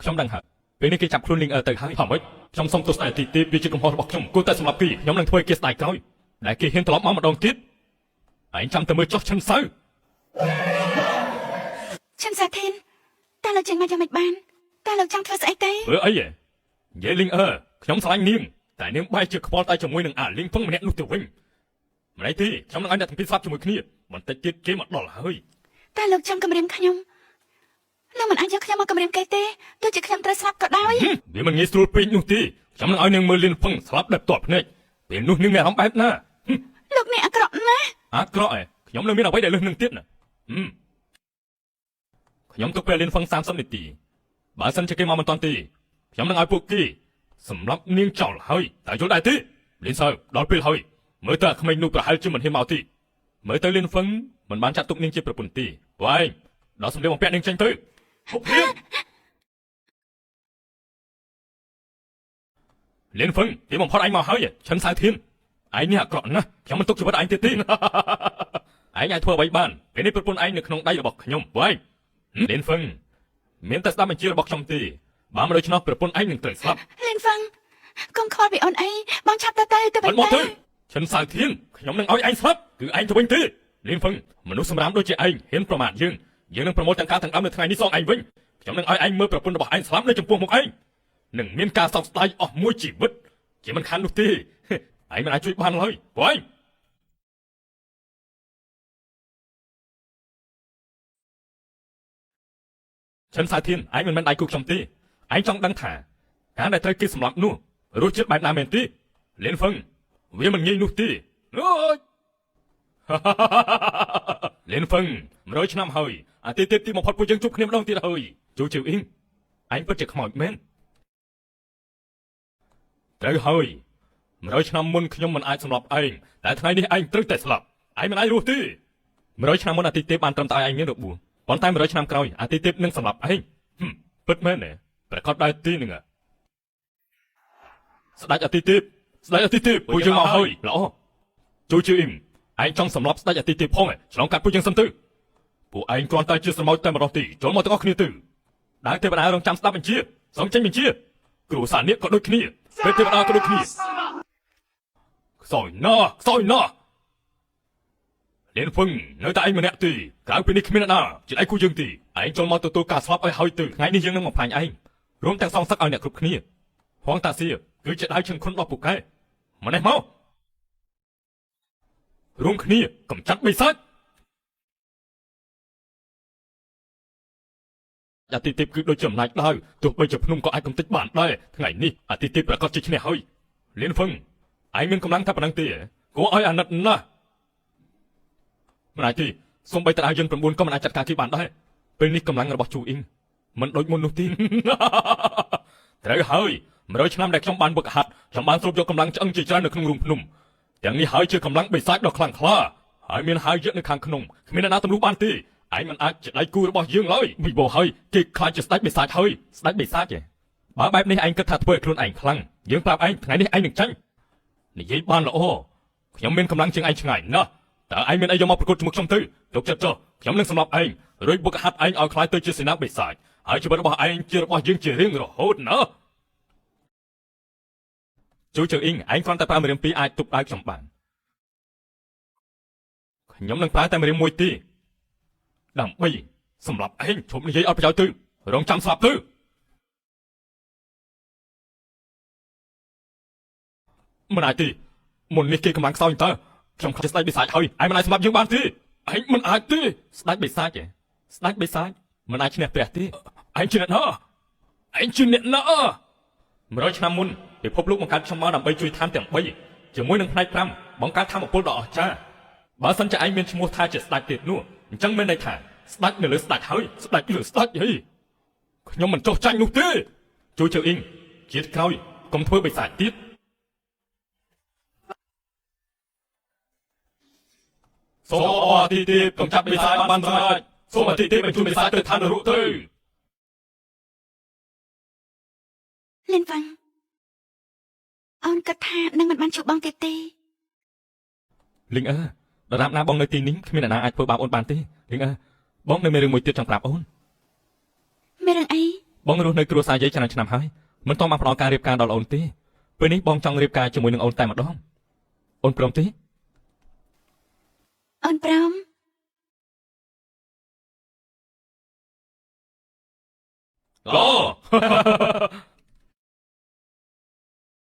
ខ្ញុំដឹងហើយពេលនេះគេចាប់ខ្លួនលីងអឺទៅហើយហើយខ្ញុំសូមទោសស្ដេចអាទិទេពវាជាកំហុសរបស់ខ្ញុំគួរតែសម្លាប់គេខ្ញុំនឹងធ្វើឲ្យគេស្ដាយក្រោយដែលគេហ៊ានត្រឡប់មកម្ដងទៀតឯងចាំតែមើលចុះឈុនសៅ ឈិនសាធីនតើលោកចេញមកយ៉ាងម៉េចបានតើលោកចង់ធ្វើស្អីទេ ធ្វើអីហ៎និយាយលីងអឺខ្ញុំស្រឡាញ់នាងតែនាងបែរជាខ្វល់តែជាមួយនឹងអាលីងពងម្នាក់នោះទៅវិញម្លេះទេខ្ញុំនឹងឲ្យអ្នកទាំងពីរស្លាប់ជាមួយគ្នាបន្តិចទៀតគេមកដល់ហើយ តើលោកចង់គំរាមខ្ញុំលោកមិនអាចយកខ្ញុំមកគំរាមគេទេទោះជាខ្ញុំត្រូវស្លាប់ក៏ដោយ វាមិនងាយស្រួលពេកនោះទេខ្ញុំនឹងឲ្យនាងមើលលៀនពងស្លាប់ដោយផ្ទាល់ភ្នែកពេលនោះនាងមានអារម្មណ៍បែបណា លោកនេះអាក្រក់ណាស់ អាក្រក់ឯងខ្ញុំនៅមានអ្វីដែលលើសនឹងទៀតណាខ្ញុំទុកពេលលៀនពង30នាទីបើសិនជាគេមកមិនទាន់ទេខ្ញុំនឹងឲ្យពួកគេសម្រាប់នាងចោលហើយតែយល់ដែរទេលៀនសើដល់ពេលហើយមើលតើក្មេងនោះប្រហែលជាមិនហ៊ានមកទេមើលទៅលៀនពងមិនបានចាត់ទុកនាងជាប្រពន្ធទេព្រោះឯងដល់សម្លៀកបំពាក់នាងចេញទៅហុកព្រៀងលៀនពងទីបំផុតឯងមកហើយឈិនសៅធានឯងនេះអាក្រក់ណាស់ខ្ញុំមិនទុកជីវិតឯងទៀតទេឯងអាចធ្វើអ្វីបានពេលនេះប្រពន្ធឯងនៅក្នុងដៃរបស់ខ្ញុំព្រោះឯងលៀនពងមានតែស្ដាប់បញ្ជារបស់ខ្ញុំទេបើមិនដូច្នោះប្រពន្ធឯងនឹងត្រូវស្លាប់ លៀនហ្វាំងកុំខ្វល់ពីអូនអីបងឆាប់ទៅវិញ អត់មកទៅឈិនសៅធានខ្ញុំនឹងឲ្យឯងស្លាប់គឺឯងទៅវិញទេលៀនពងមនុស្សសម្រាមដូចជាឯងហ៊ានប្រមាថយើងនឹងប្រមូលទាំងការទាំងដើមនៅថ្ងៃនេះសងឯងវិញខ្ញុំនឹងឲ្យឯងមើលប្រពន្ធរបស់ឯងស្លាប់នៅចំពោះមុខឯងនឹងមានការសោកស្ដាយអស់មួយជីវិតជាមិនខាននោះទេឯងមិនអាចជួយបានឡើយព្រោះឯងឈិនសៅធានឯងមិនមែនដៃគូខ្ញុំទេឯងចង់ដឹងថាការដែលត្រូវគេសម្លាប់នោះរសជាតិបែបណាមែនទេលៀនហ្វឹងវាមិនងាយនោះទេអូយលៀនហ្វឹង100ឆ្នាំហើយអាទិទេពទីបំផុតពួកយើងជួបគ្នាម្ដងទៀតហើយជូជឿអ៊ីងឯងពិតជាខ្មោចមែនត្រូវហើយ100ឆ្នាំមុនខ្ញុំមិនអាចសម្លាប់ឯងតែថ្ងៃនេះឯងត្រូវតែស្លាប់ឯងមិនអាចរស់ទេ100ឆ្នាំមុនអាទិទេពបានត្រឹមតែឯងមានរបួសប៉ុន្តែ100ឆ្នាំក្រោយអាទិទេពនឹងសម្លាប់ឯងពិតមែនទេប្រកាសដែរទីនឹងស្ដេចអាទិទេពស្ដេចអាទិទេពពួកយើងមកហើយល្អជូជឿអ៊ីងឯងចង់សម្លាប់ស្ដេចអាទិទេពផងឆ្លងកាត់ពួកយើងសិនទៅពួកឯងគ្រាន់តែជាស្រមោចតែម្ដងទេចូលមកទាំងអស់គ្នាទៅដើរទេវតារងចាំស្ដាប់បញ្ជាសូមចេញបញ្ជាគ្រូសានាគក៏ដូចគ្នាពេលទេវតាក៏ដូចគ្នាខ្សោយណាស់លៀនហ្វឹងនៅតែឯងម្នាក់ទេក្រៅពីនេះគ្មានអ្នកណាជាដៃគូយើងទេឯងចូលមកទទួលការស្លាប់ឲ្យហើយទៅថ្ងៃនេះយើងនឹងមកផ្លាញ់ឯងរួមទាំងសងសឹកឲ្យអ្នកគ្រប់គ្នាហងតាសៀគឺជាដៃឈិនខុនរបស់ពួកកែម្នេះមករួមគ្នាកំចាត់បិសាចអាទិទេពគឺដូចជាអំណាចដើរទោះបីជាភ្នំក៏អាចកំទេចបានដែរថ្ងៃនេះអាទិទេពប្រកាសជាឈ្នះហើយលៀនហ្វឹងឯងមានកម្លាំងតែប៉ុណ្្នឹងទេគួរឲ្យអាណិតណាស់មិនអាចទេសូម្បីតែយើង9ក៏មិនអាចចាត់ការគេបានដែរពេលនេះកម្លាំងរបស់ជូអ៊ីងមិនដូចមុននោះទេត្រូវហើយ100ឆ្នាំដែលខ្ញុំបានវឹកហាត់ខ្ញុំបានស្រូបយកកម្លាំងឆ្អឹងជាច្រើននៅក្នុងរូងភ្នំទាំងនេះហើយជាកម្លាំងបិសាចដ៏ខ្លាំងក្លាហើយមានហើយយកនៅខាងក្នុងគ្មានអ្នកណាទម្លុះបានទេឯងមិនអាចជាដៃគូរបស់យើងឡើយវិបោហើយគេខ្លាចជាស្ដេចបិសាចហើយស្ដេចបិសាចទេបើបែបនេះឯងគិតថាធ្វើឲ្យខ្លួនឯងខ្លាំងយើងប្រាប់ឯងថ្ងៃនេះឯងនឹងចាញ់និយាយបានល្អខ្ញុំមានកម្លាំងជាងឯងឆ្ងាយណាស់តើឯងមានអីយកមកប្រកួតជាមួយខ្ញុំទៅទុកចិត្តចុះខ្ញុំនឹងសម្លាប់ឯងរួចបុកហាត់ឯងឲ្យខ្លាយទៅជាសេនាបិសាចហើយជីវិតរបស់ឯងជារបស់យើងជារៀងរហូតណាជួយជើអ៊ីងឯងគ្រាន់តែប្រើម្រាមពីរអាចទប់ដៅខ្ញុំបានខ្ញុំនឹងប្រើតែម្រាមមួយទេដើម្បីសម្រាប់ឯងជប់និយាយអត់ប្រយោជន៍ទៅរងចាំស្លាប់ទៅមិនអាចទេមុននេះគេកម្លាំងខ្សោយតើខ្ញុំខ្លាចស្ដេចបិសាចហើយឯងមិនអាចសម្លាប់យើងបានទេឯងមិនអាចទេស្ដេចបិសាចស្ដេចបិសាចមិនអាចឈ្នះព្រះទេឯងជាអ្នកណា100ឆ្នាំមុនពិភពលោកបង្កើតខ្ញុំមកដើម្បីជួយឋានទាំង3ជាមួយនឹងផ្នែក5បង្កើតធម្មពលដ៏អស្ចារ្យបើសិនជាឯងមានឈ្មោះថាជាស្ដេចទៀតនោះអញ្ចឹងមានន័យថាស្ដេចនៅលើស្ដេចហើយស្ដេចលើស្ដេចហីខ្ញុំមិនចោះចាញ់នោះទេជួយជើអ៊ីងជាតិក្រោយកុំធ្វើបិសាចទៀតសូមអរទីទេពកំចាត់បិសាចបានសម្រេចសូមអរទីទេពបញ្ជូនបិសាចទៅឋាននរកទៅលៀនហ្វាំងអូនគិតថានឹងមិនបានជួបបងទៀតទេ លីងអើដរាបណាបងនៅទីនេះគ្មានអ្នកណាអាចធ្វើបាបអូនបានទេលីងអើបងនៅមានរឿងមួយទៀតចង់ប្រាប់អូន មានរឿងអី បងរស់នៅគ្រួសារយាយច្រើនឆ្នាំហើយមិនតមកផ្ដល់ការរៀបការដល់អូនទេពេលនេះបងចង់រៀបការជាមួយនឹងអូនតែម្ដងអូនព្រមទេ អូនព្រម ល្អ